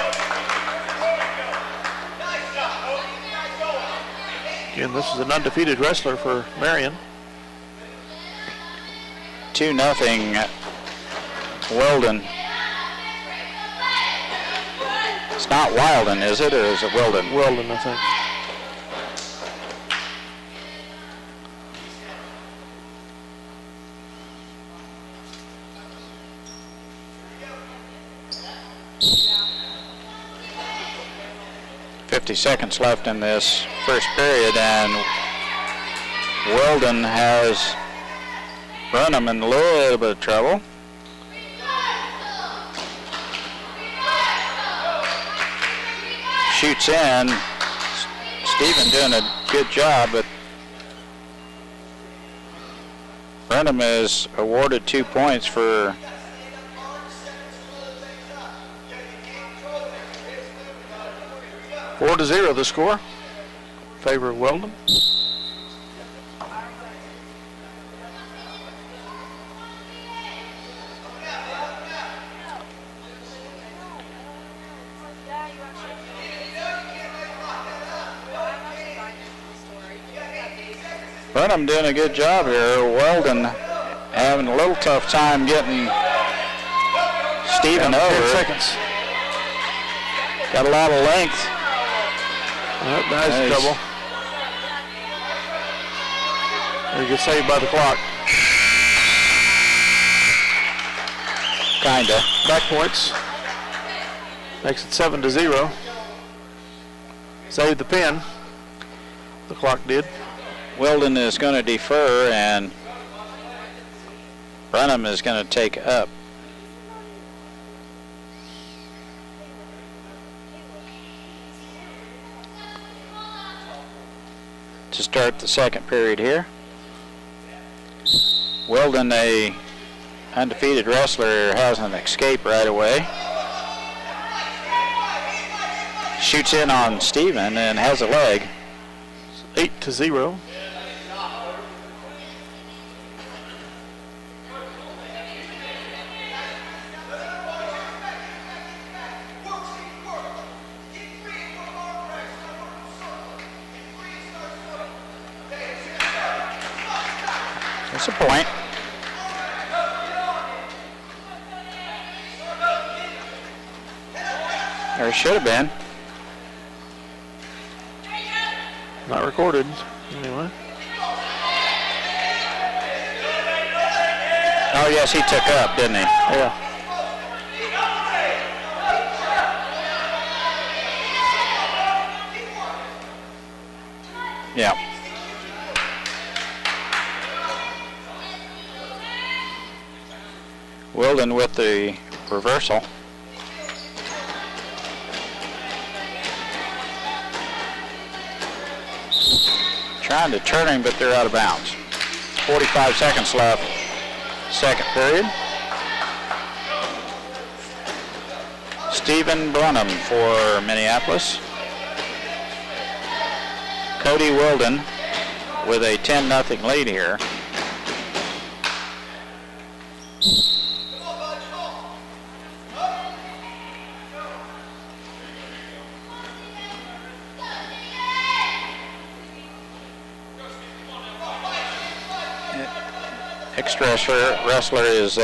Again, this is an undefeated wrestler for Marion. 2-0 Weldon. It's not Wilden, is it, or is it Weldon? Weldon, I think. Seconds left in this first period, and Weldon has Brunham in a little bit of trouble. Shoots in. Stephen doing a good job, but Brenham is awarded 2 points for 4-0 the score. In favor of Weldon. Brenham doing a good job here. Weldon having a little tough time getting Stephen over. 10 seconds. Got a lot of length. Nice double. He gets saved by the clock. Kinda. Back points. Makes it 7-0. Saved the pin. The clock did. Weldon is going to defer, and Brenham is going to take up. To start the second period here. Weldon, a undefeated wrestler, has an escape right away. Shoots in on Stephen and has a leg. 8-0. That's a point. Or should have been. Not recorded, anyway. Oh, yes, he took up, didn't he? Yeah. Yeah. Weldon with the reversal. Trying to turn him, but they're out of bounds. 45 seconds left, second period. Stephen Brenham for Minneapolis. Cody Weldon with a 10-0 lead here. Next wrestler is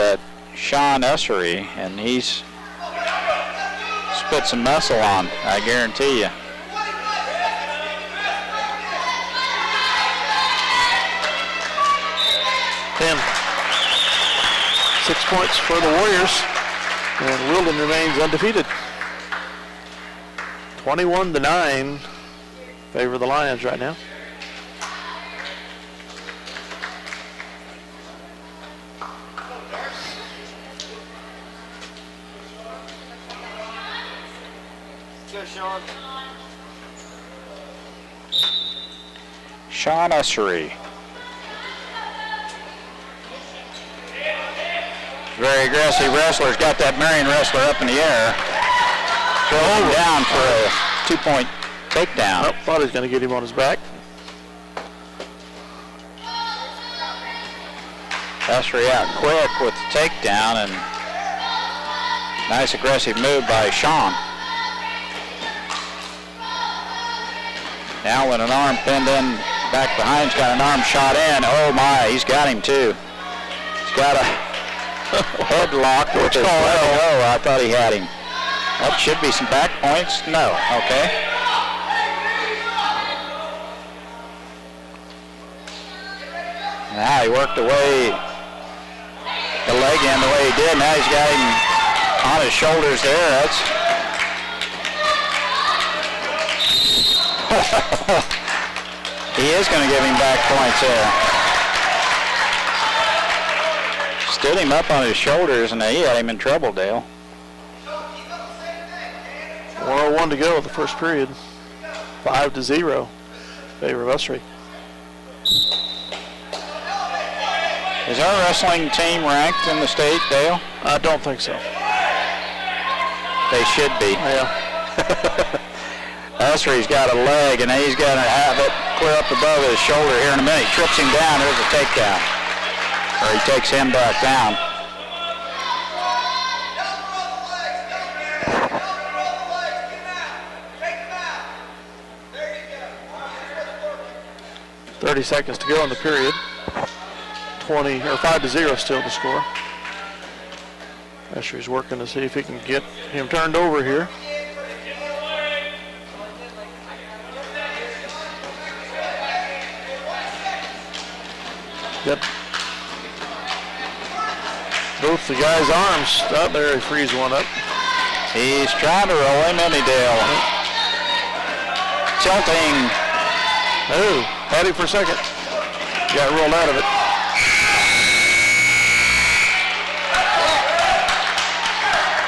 Sean Ussery, and he's spit some muscle on, I guarantee you. Ten. 6 points for the Warriors, and Weldon remains undefeated. 21-9, favor the Lions right now. Sean Ussery. Very aggressive wrestler's got that Marion wrestler up in the air. Throw him down for a 2-point takedown. Oh, thought he was going to get him on his back. Ussery out quick with the takedown, and nice aggressive move by Sean. Now with an arm pinned in back behind, he's got an arm shot in. Oh my, he's got him too. He's got a headlock with his elbow. I thought he had him. That should be some back points. No, okay. Now he worked away the leg in the way he did. Now he's got him on his shoulders there. That's he is going to give him back points there. Stood him up on his shoulders, and he had him in trouble, Dale. 1:01 to go, the first period. 5-0, favor of Ussery. Is our wrestling team ranked in the state, Dale? I don't think so. They should be. Yeah. Ussery's got a leg, and he's got to have it clear up above his shoulder here in a minute. He trips him down. There's a takedown. Or he takes him back down. .30 seconds to go in the period. 5-0 still the score. Usher's working to see if he can get him turned over here. Got both the guys' arms out there. He frees one up. He's trying to roll him, isn't he, Dale? Tilting. Oh, had him for a second. Got rolled out of it.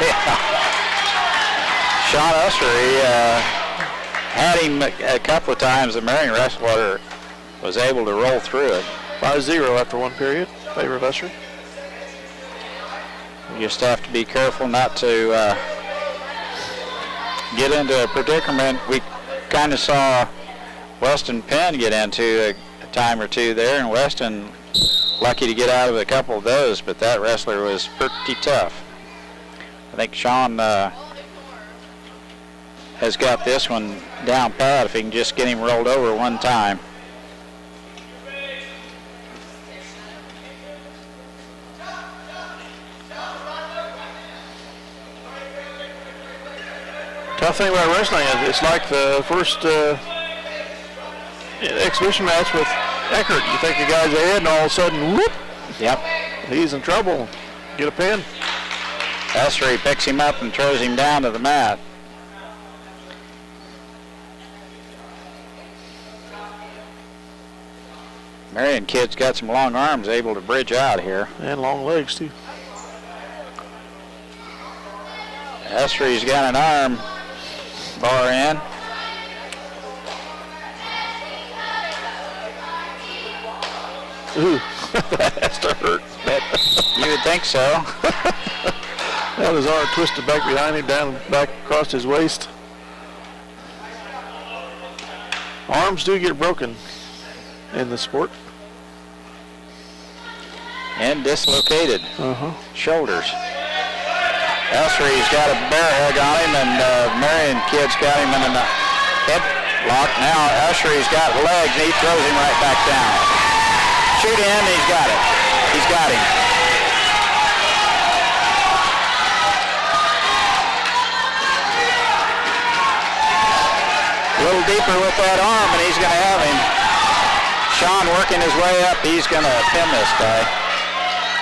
Yeah. Sean Ussery had him a couple of times. The Marion wrestler was able to roll through it. 5-0 after one period. Favor of Ussery. You just have to be careful not to get into a predicament. We kind of saw Weston Penn get into a time or two there, and Weston lucky to get out of a couple of those, but that wrestler was pretty tough. I think Sean has got this one down pat if he can just get him rolled over one time. Tough thing about wrestling is it's like the first exhibition match with Eckert. You think the guy's ahead, and all of a sudden, whoop! Yep. He's in trouble. Get a pin. Ussery picks him up and throws him down to the mat. Marion kid's got some long arms, able to bridge out here. And long legs, too. Ussery's got an arm bar in. Ooh, that has to hurt. You would think so. Had his arm twisted back behind him, down back across his waist. Arms do get broken in the sport. And dislocated shoulders. Ussery's got a bear hug on him, and Marion kid's got him in a headlock. Now Ussery's got legs, and he throws him right back down. Shoot in, he's got it. He's got him. A little deeper with that arm, and he's going to have him. Sean working his way up. He's going to pin this guy.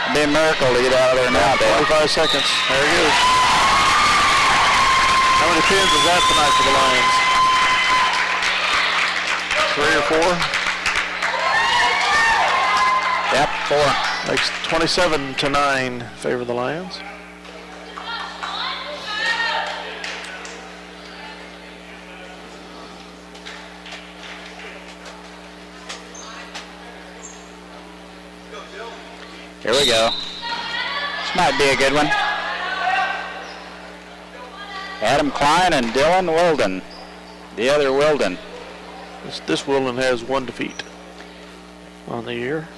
It'd be a miracle to get out of there now, Dale. 25 seconds. There he goes. How many pins is that tonight for the Lions? 3 or 4? Yep, 4. Makes 27-9 favor the Lions. Here we go. This might be a good one. Adam Klein and Dylan Wilden. The other Wilden. This Wilden has 1 defeat on the year.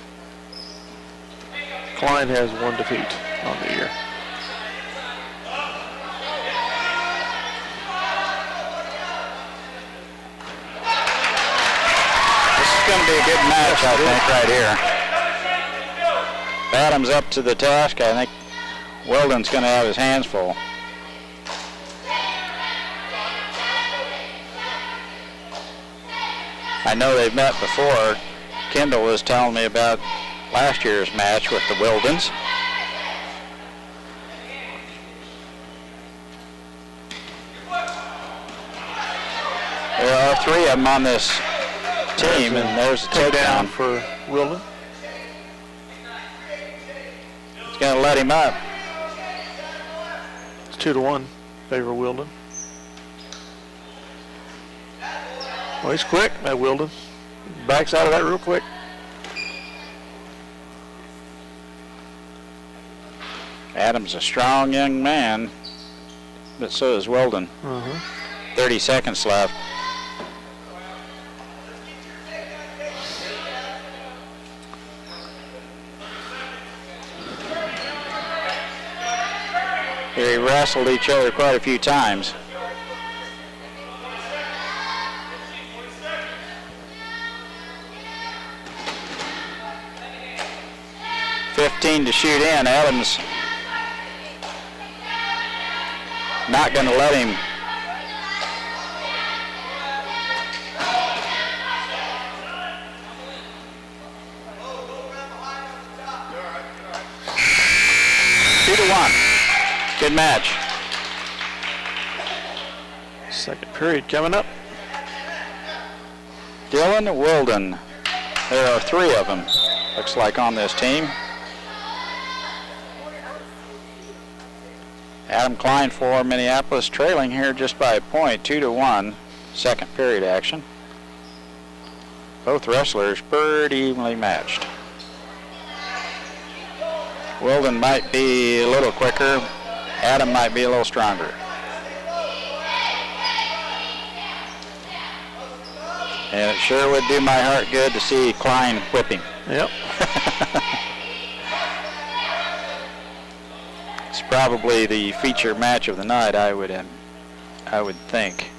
Klein has 1 defeat on the year. This is going to be a good match, I think, right here. Adams up to the task. I think Wilden's going to have his hands full. I know they've met before. Kendall was telling me about last year's match with the Wildens. There are 3 of them on this team, and there's a takedown for Wilden. He's going to let him up. It's 2-1 favor Wilden. Well, he's quick, that Wilden. Backs out of that real quick. Adam's a strong young man, but so is Weldon. 30 seconds left. They wrestled each other quite a few times. .15 to shoot in. Adams not going to let him. Two to one. Good match. Second period coming up. Dylan Wilden. There are three of them, looks like, on this team. Adam Klein for Minneapolis, trailing here just by a point, 2 to 1. Second period action. Both wrestlers pretty evenly matched. Wilden might be a little quicker. Adam might be a little stronger. And it sure would do my heart good to see Klein whip him. Yep. It's probably the feature match of the night, I would think.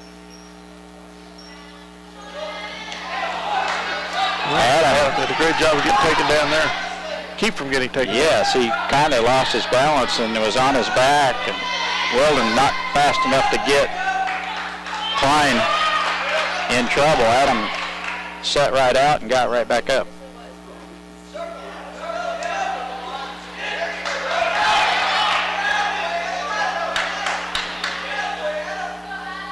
Adam did a great job of getting taken down there. Keep from getting taken down. Yes, he kind of lost his balance and was on his back, and Weldon not fast enough to get Klein in trouble. Adam set right out and got right back up.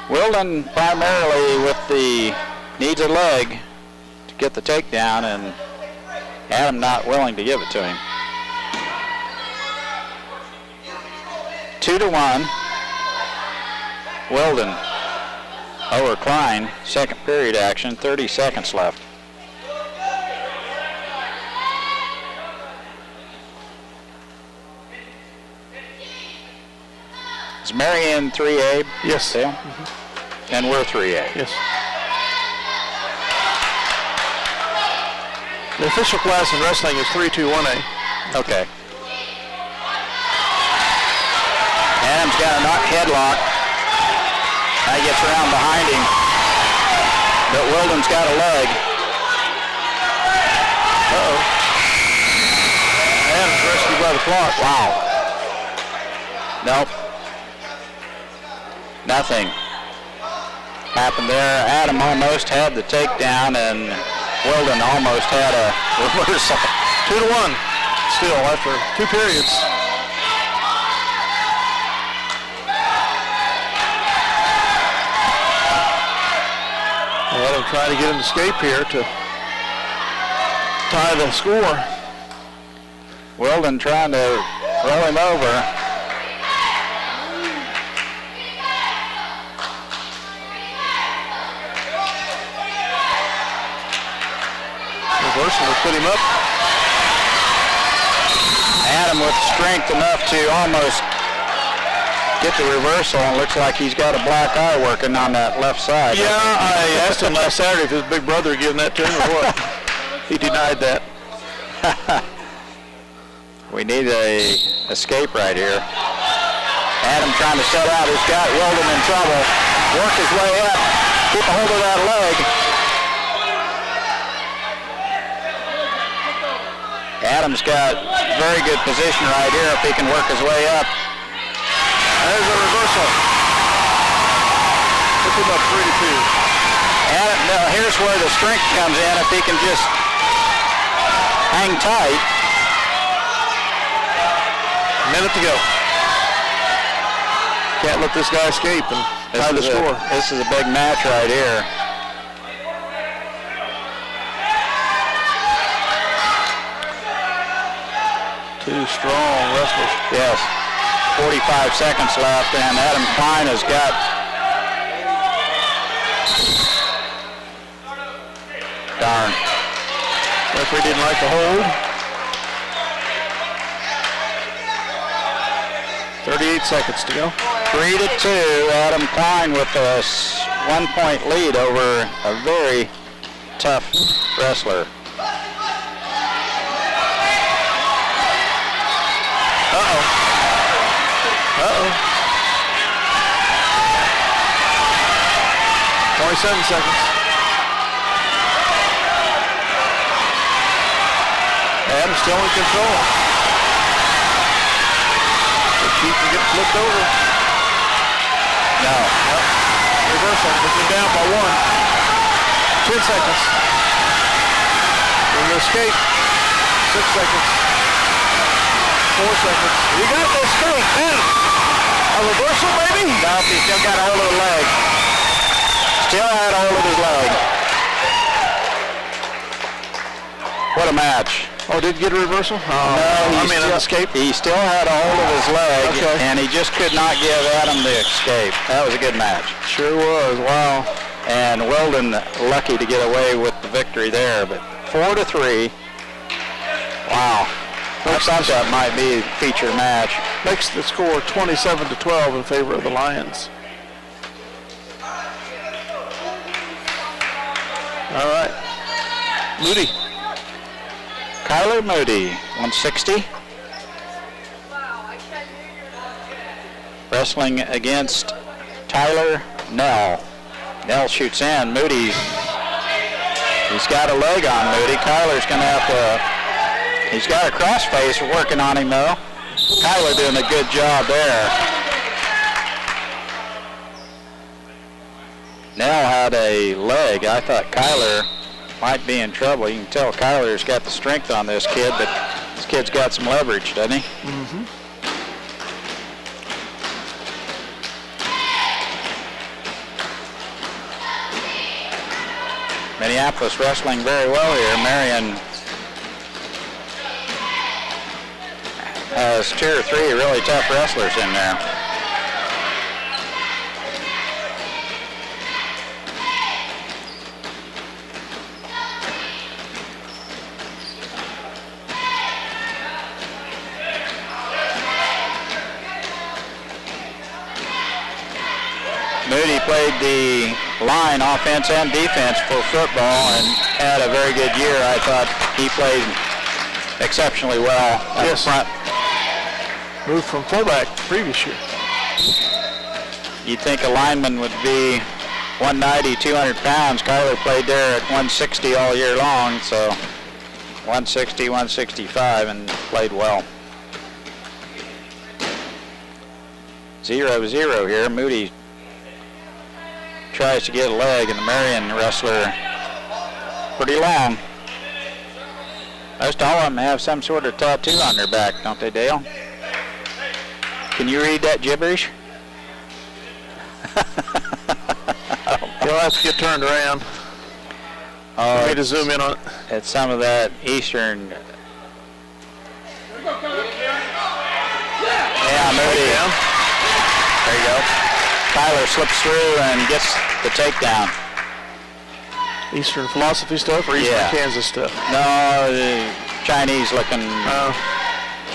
Weldon primarily needs a leg to get the takedown, and Adam not willing to give it to him. 2 to 1. Weldon over Klein. Second period action. 30 seconds left. Is Marion 3A? Yes. And we're 3A. Yes. The official class in wrestling is 3-2-1A. Okay. Adam's got a headlock. Now he gets around behind him. But Weldon's got a leg. Uh-oh. Adam's rescued by the clock. Wow. Nope. Nothing happened there. Adam almost had the takedown, and Weldon almost had a reversal. 2 to 1 still after 2 periods. Adam trying to get an escape here to tie the score. Weldon trying to roll him over. Reversal will put him up. Adam with strength enough to almost get the reversal, and looks like he's got a black eye working on that left side. Yeah, I asked him last Saturday if his big brother had given that to him or what. He denied that. We need a escape right here. Adam trying to set out. He's got Weldon in trouble. Work his way up. Keep a hold of that leg. Adam's got very good position right here if he can work his way up. There's a reversal. Puts him up 3-2. Adam, now here's where the strength comes in. If he can just hang tight. A minute to go. Can't let this guy escape and tie the score. This is a big match right here. Two strong wrestlers. Yes. 45 seconds left, and Adam Klein has got darn. Referee didn't like the hold. 38 seconds to go. 3-2. Adam Klein with a 1-point lead over a very tough wrestler. Uh-oh. Uh-oh. 27 seconds. Adam's still in control. The Chief can get flipped over. No. Yep. Reversal. Looking down by 1. 10 seconds. In the escape. 6 seconds. 4 seconds. You got the escape. Man. A reversal, maybe? No, he still got a hold of the leg. Still had a hold of his leg. What a match. Oh, did he get a reversal? Oh, no, an escape. He still had a hold of his leg, okay. And he just could not give Adam the escape. That was a good match. Sure was. Wow. And Weldon lucky to get away with the victory there, but 4-3. Wow. I thought that might be a feature match. Makes the score 27-12 in favor of the Lions. All right. Moody. Kyler Moody, 160. Wrestling against Tyler Nell. Nell shoots in. Moody, he's got a leg on Moody. Kyler's going to have to, he's got a crossface working on him though. Kyler doing a good job there. Nell had a leg. I thought Kyler might be in trouble. You can tell Kyler's got the strength on this kid, but this kid's got some leverage, doesn't he? Mm-hmm. Minneapolis wrestling very well here. Marion has 2 or 3 really tough wrestlers in there. Moody played the line, offense and defense for football, and had a very good year. I thought he played exceptionally well at the front. Moved from fullback previous year. You'd think a lineman would be 190, 200 pounds. Kyler played there at 160 all year long, so 160, 165, and played well. 0-0 here. Moody tries to get a leg, and the Marion wrestler pretty long. Most all of them have some sort of tattoo on their back, don't they, Dale? Can you read that gibberish? You'll have to get turned around. Oh, way to zoom in on it. It's some of that Eastern. Yeah, Moody. There you go. Kyler slips through and gets the takedown. Eastern philosophy stuff or Eastern Kansas stuff? No, the Chinese looking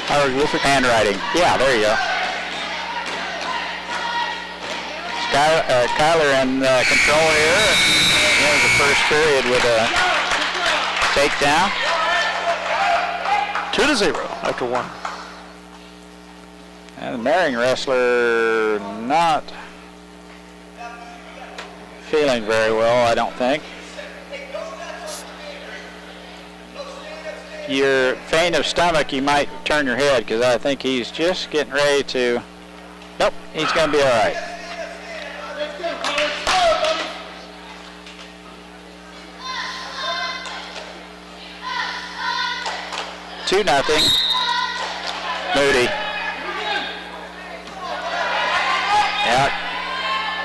hieroglyphic handwriting. Yeah, there you go. Kyler in control here. Here's the first period with a takedown. 2-0 after 1. And the Marion wrestler not feeling very well, I don't think. If you're faint of stomach, you might turn your head, because I think he's just getting ready to. Nope, he's going to be all right. Two nothing. Moody. Yeah.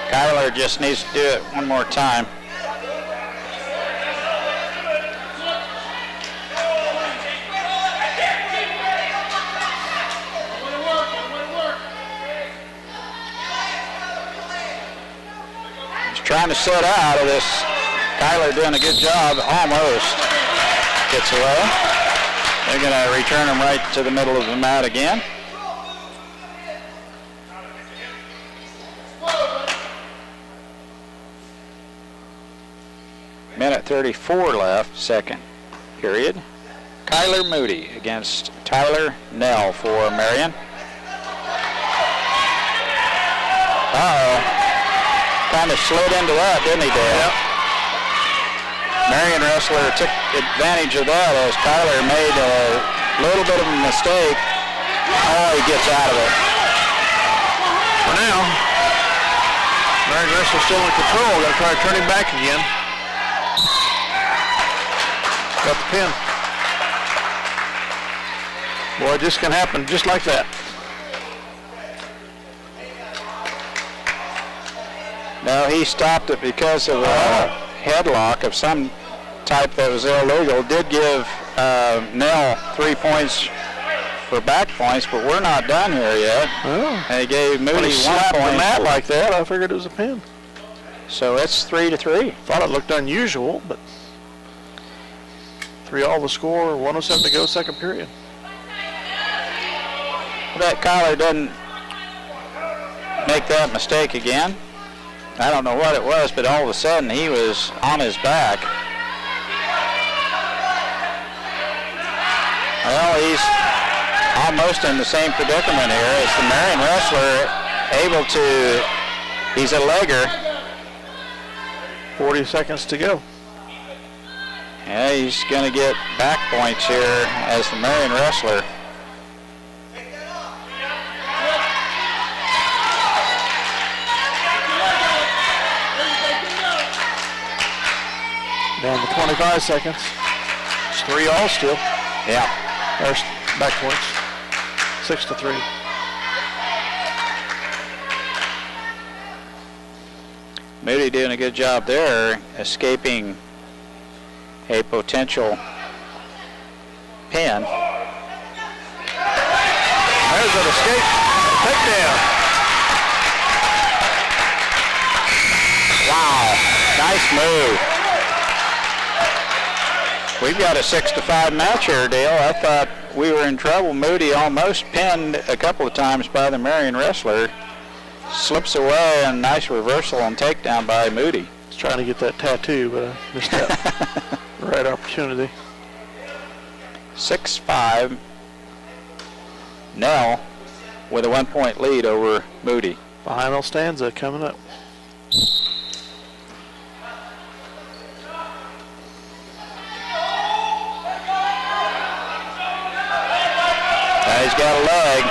Kyler just needs to do it one more time. He's trying to set out of this. Kyler doing a good job, almost gets away. They're going to return him right to the middle of the mat again. Minute 34 left, second period. Kyler Moody against Tyler Nell for Marion. Kind of slid into that, didn't he, Dale? Yep. Marion wrestler took advantage of that as Kyler made a little bit of a mistake. Oh, he gets out of it. For now, Marion wrestler still in control. Got to try to turn him back again. Got the pin. Boy, this can happen just like that. No, he stopped it because of a headlock of some type that was illegal. Did give Nell 3 points for back points, but we're not done here yet. Oh. And he gave Moody 1 slapped point. the mat like that, I figured it was a pin. So it's 3-3. Thought it looked unusual, but 3-all the score, 1:07 to go, second period. That Kyler doesn't make that mistake again. I don't know what it was, but all of a sudden he was on his back. Well, he's almost in the same predicament here as the Marion wrestler, able to, he's a legger. 40 seconds to go. Yeah, he's going to get back points here as the Marion wrestler. Down to 25 seconds. It's 3-all still. Yeah. There's back points. 6-3. Moody doing a good job there, escaping a potential pin. There's an escape. Takedown. Wow. Nice move. We've got a 6-5 match here, Dale. I thought we were in trouble. Moody almost pinned a couple of times by the Marion wrestler. Slips away, and nice reversal and takedown by Moody. I was trying to get that tattoo, but I missed that right opportunity. 6-5. Nell with a 1-point lead over Moody. Final stanza coming up. He's got a leg.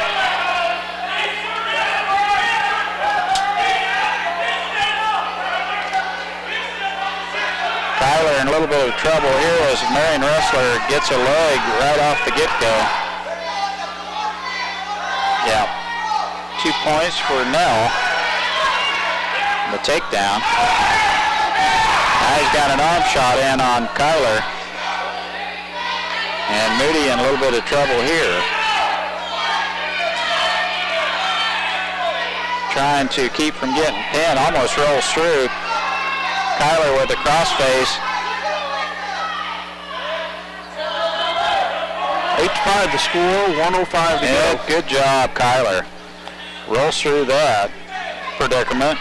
Kyler in a little bit of trouble here as the Marion wrestler gets a leg right off the get-go. Yeah. 2 points for Nell. The takedown. Now he's got an arm shot in on Kyler. And Moody in a little bit of trouble here. Trying to keep from getting pinned, almost rolls through. Kyler with a crossface. 8-5 the score, 1:05 to go. Good job, Kyler. Rolls through that predicament.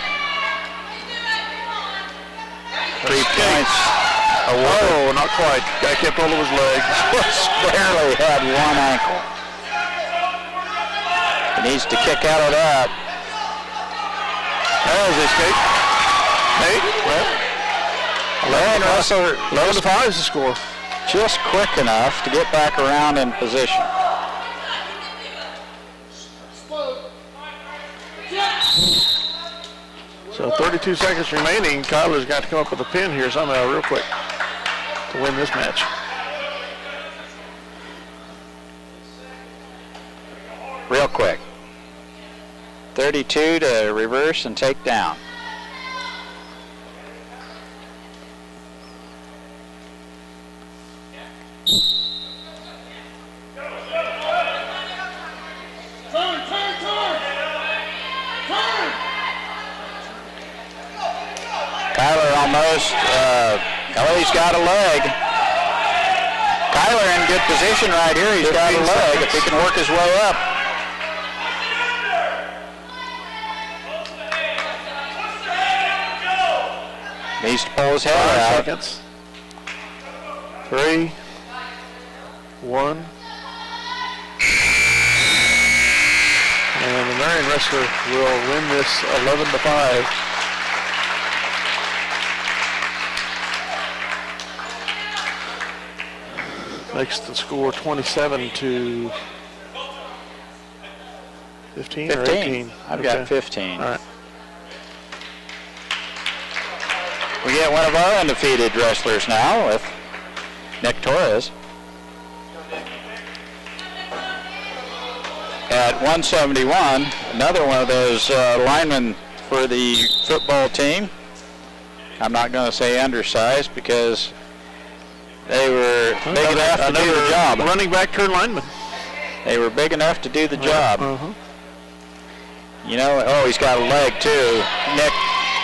3 points. Oh, not quite. Guy kept hold of his legs. Just barely had one ankle. He needs to kick out of that. There's the escape. Hey, well, Marion wrestler 11-5 is the score. just quick enough to get back around in position. So 32 seconds remaining. Kyler's got to come up with a pin here somehow real quick to win this match. Real quick. 32 to reverse and take down. Kyler almost, he's got a leg. Kyler in good position right here. He's got a leg if he can work his way up. Needs to pull his head 5 out. seconds. 3, 1. And the Marion wrestler will win this 11-5. Makes the score 27-15 or 18? I've got 15. All right. We get one of our undefeated wrestlers now with Nick Torres. At 171, another one of those linemen for the football team. I'm not going to say undersized because they were big enough to do the job. Running back turned lineman. They were big enough to do the job. Uh-huh. You know, oh, he's got a leg too. Nick,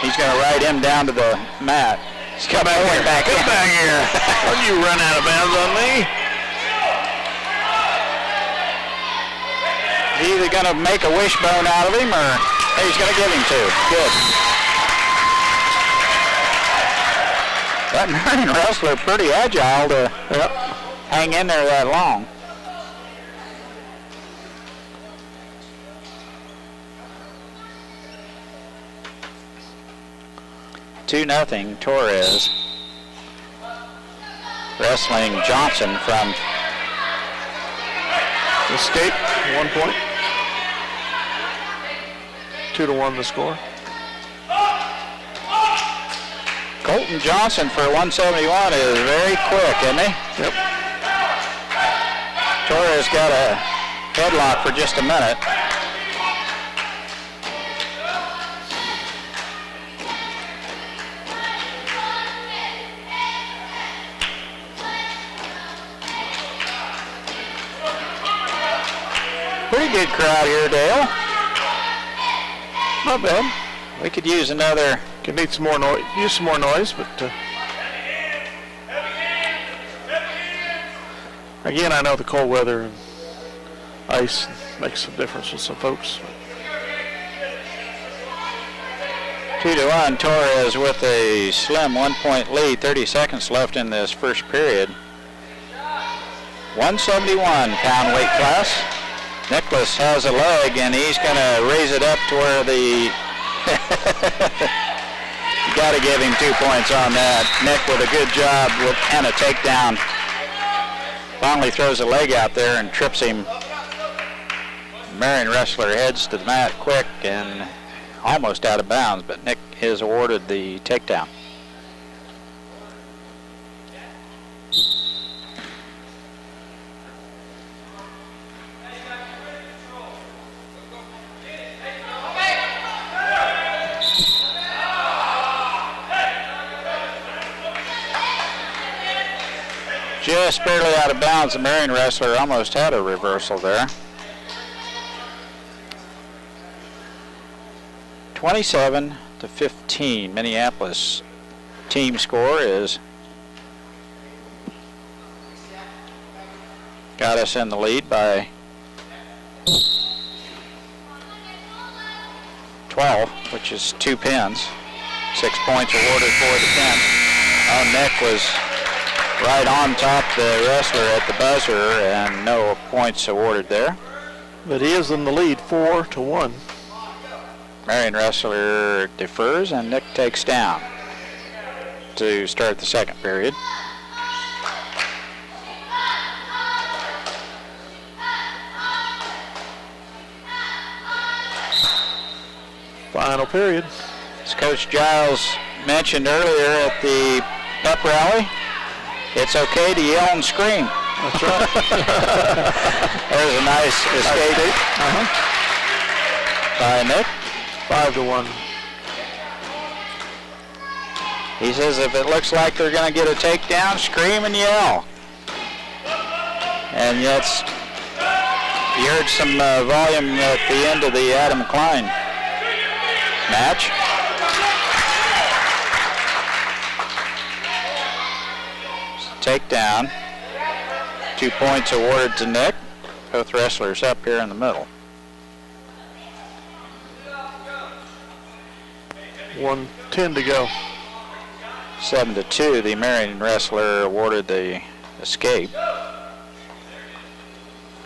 he's going to ride him down to the mat. He's coming back Get back here. Don't you run out of bounds on me. He's either going to make a wishbone out of him or he's going to give him two. Good. That Marion wrestler pretty agile to hang in there that long. Two nothing Torres wrestling Johnson from Escape, 1 point. 2-1 the score. Colton Johnson for 171 is very quick, isn't he? Yep. Torres got a headlock for just a minute. Pretty good crowd here, Dale. Not bad. We could use another. Could need some more noise. Use some more noise, but again, I know the cold weather and ice makes a difference with some folks. 2-1 Torres with a slim 1-point lead. 30 seconds left in this first period. 171-pound weight class. Nicholas has a leg, and he's going to raise it up to where the... You got to give him 2 points on that. Nick with a good job and a takedown. Finally throws a leg out there and trips him. Marion wrestler heads to the mat quick and almost out of bounds, but Nick is awarded the takedown. Just barely out of bounds. The Marion wrestler almost had a reversal there. 27-15. Minneapolis team score is got us in the lead by 12, which is 2 pins. 6 points awarded for the pin. Oh, Nick was right on top the wrestler at the buzzer, and no points awarded there. But he is in the lead, 4-1. Marion wrestler defers, and Nick takes down to start the second period. Final period. As Coach Giles mentioned earlier at the pep rally, it's okay to yell and scream. That's right. There's a nice escape by Nick. 5-1. He says if it looks like they're going to get a takedown, scream and yell. And that's, you heard some volume at the end of the Adam Klein match. Takedown. 2 points awarded to Nick. Both wrestlers up here in the middle. 1:10 to go. 7-2. The Marion wrestler awarded the escape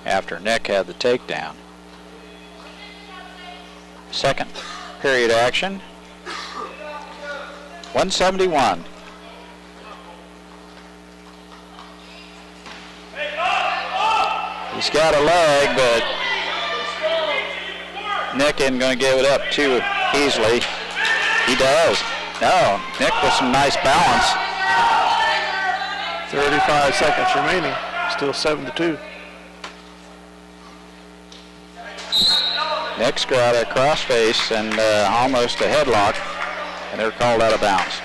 after Nick had the takedown. Second period action. 171. He's got a leg, but Nick isn't going to give it up too easily. He does. No, Nick with some nice balance. 35 seconds remaining. Still 7-2. Nick's got a crossface and almost a headlock, and they're called out of bounds.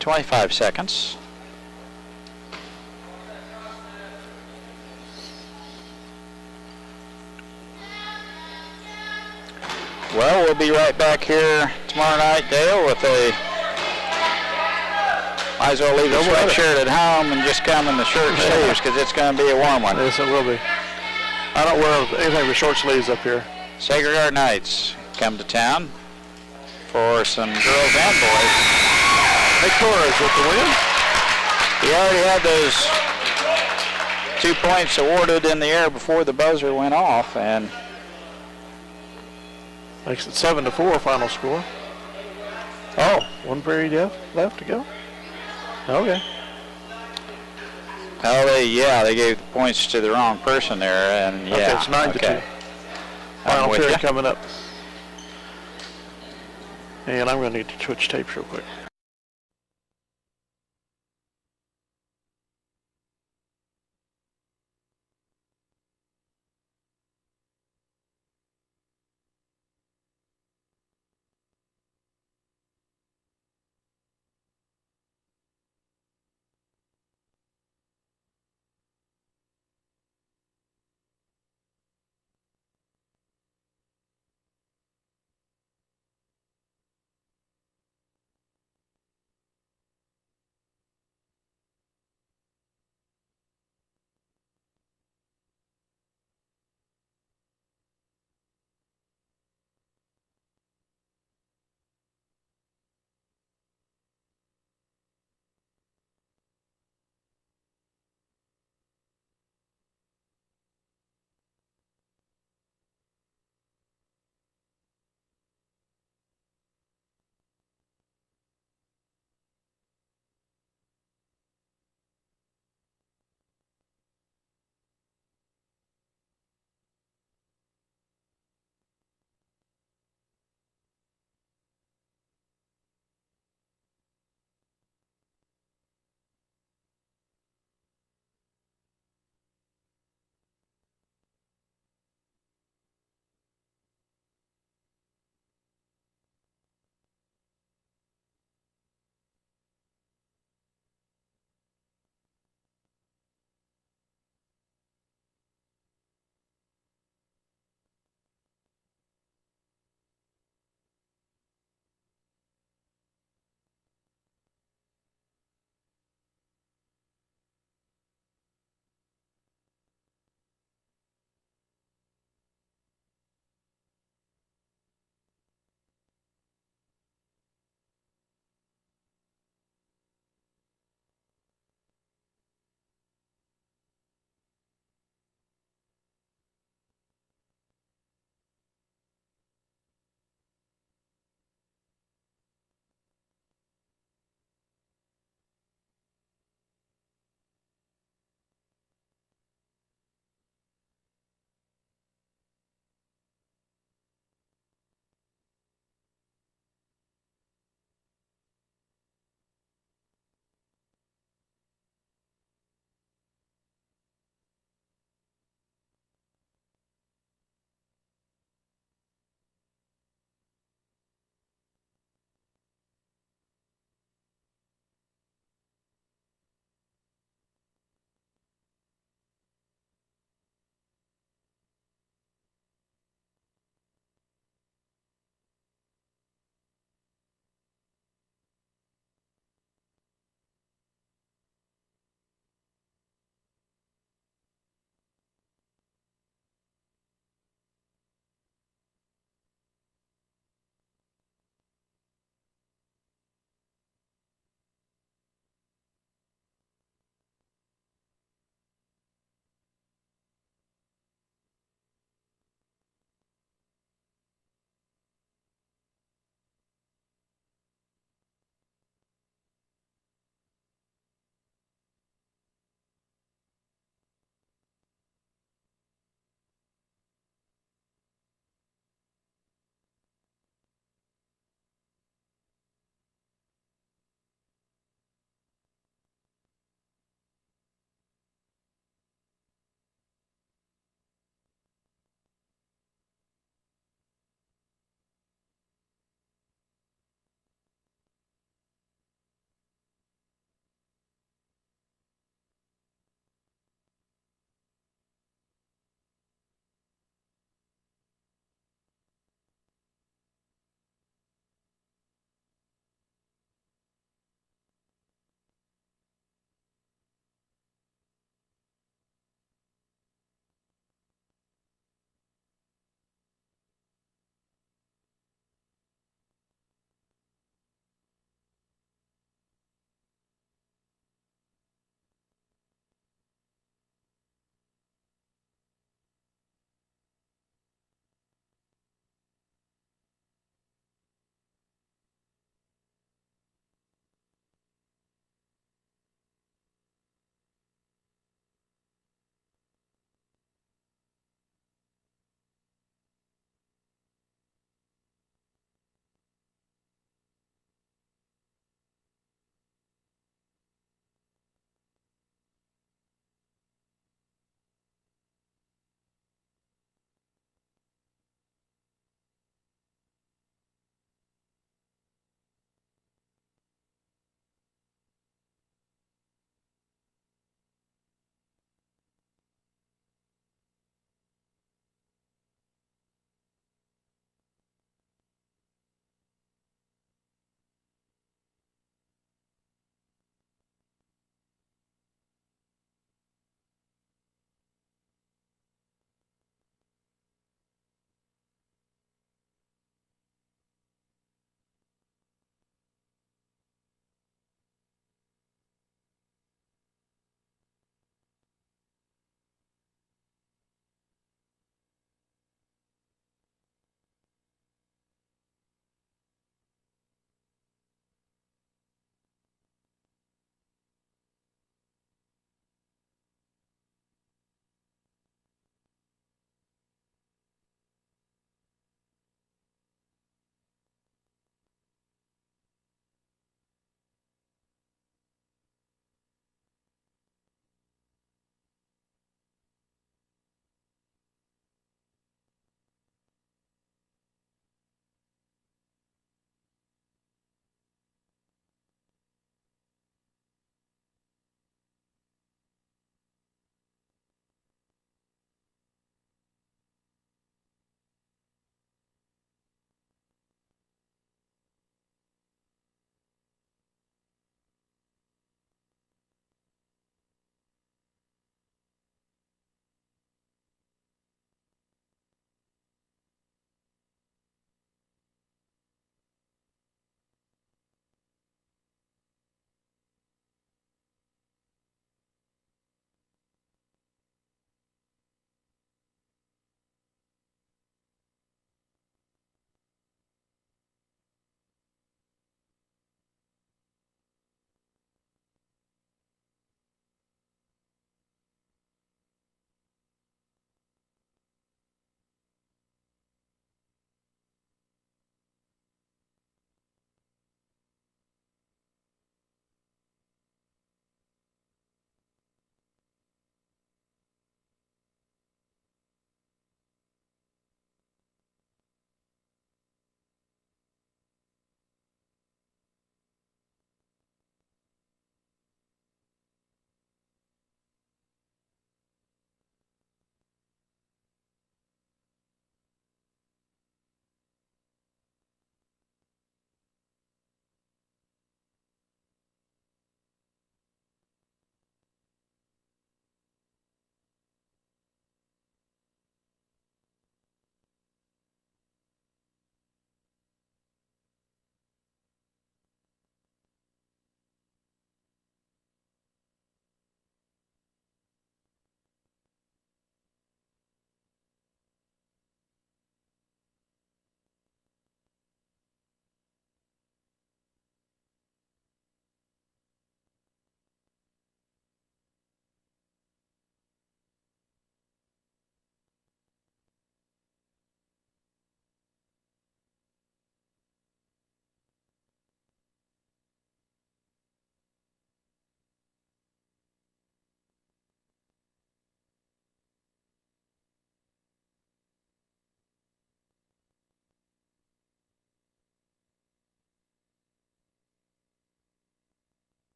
.25 seconds. Well, we'll be right back here tomorrow night, Dale, with a... Might as well leave the sweatshirt at home and just come in the short sleeves because it's going to be a warm one. Yes, it will be. I don't wear anything with short sleeves up here. Sacred Heart Knights come to town for some girls and boys. Nick Torres with the win. He already had those 2 points awarded in the air before the buzzer went off, and makes it 7-4 final score. Oh, 1 period left to go. Okay. Oh, they gave the points to the wrong person there, and yeah. Okay, it's 9-2. Final period coming up. And I'm going to need to switch tapes real quick.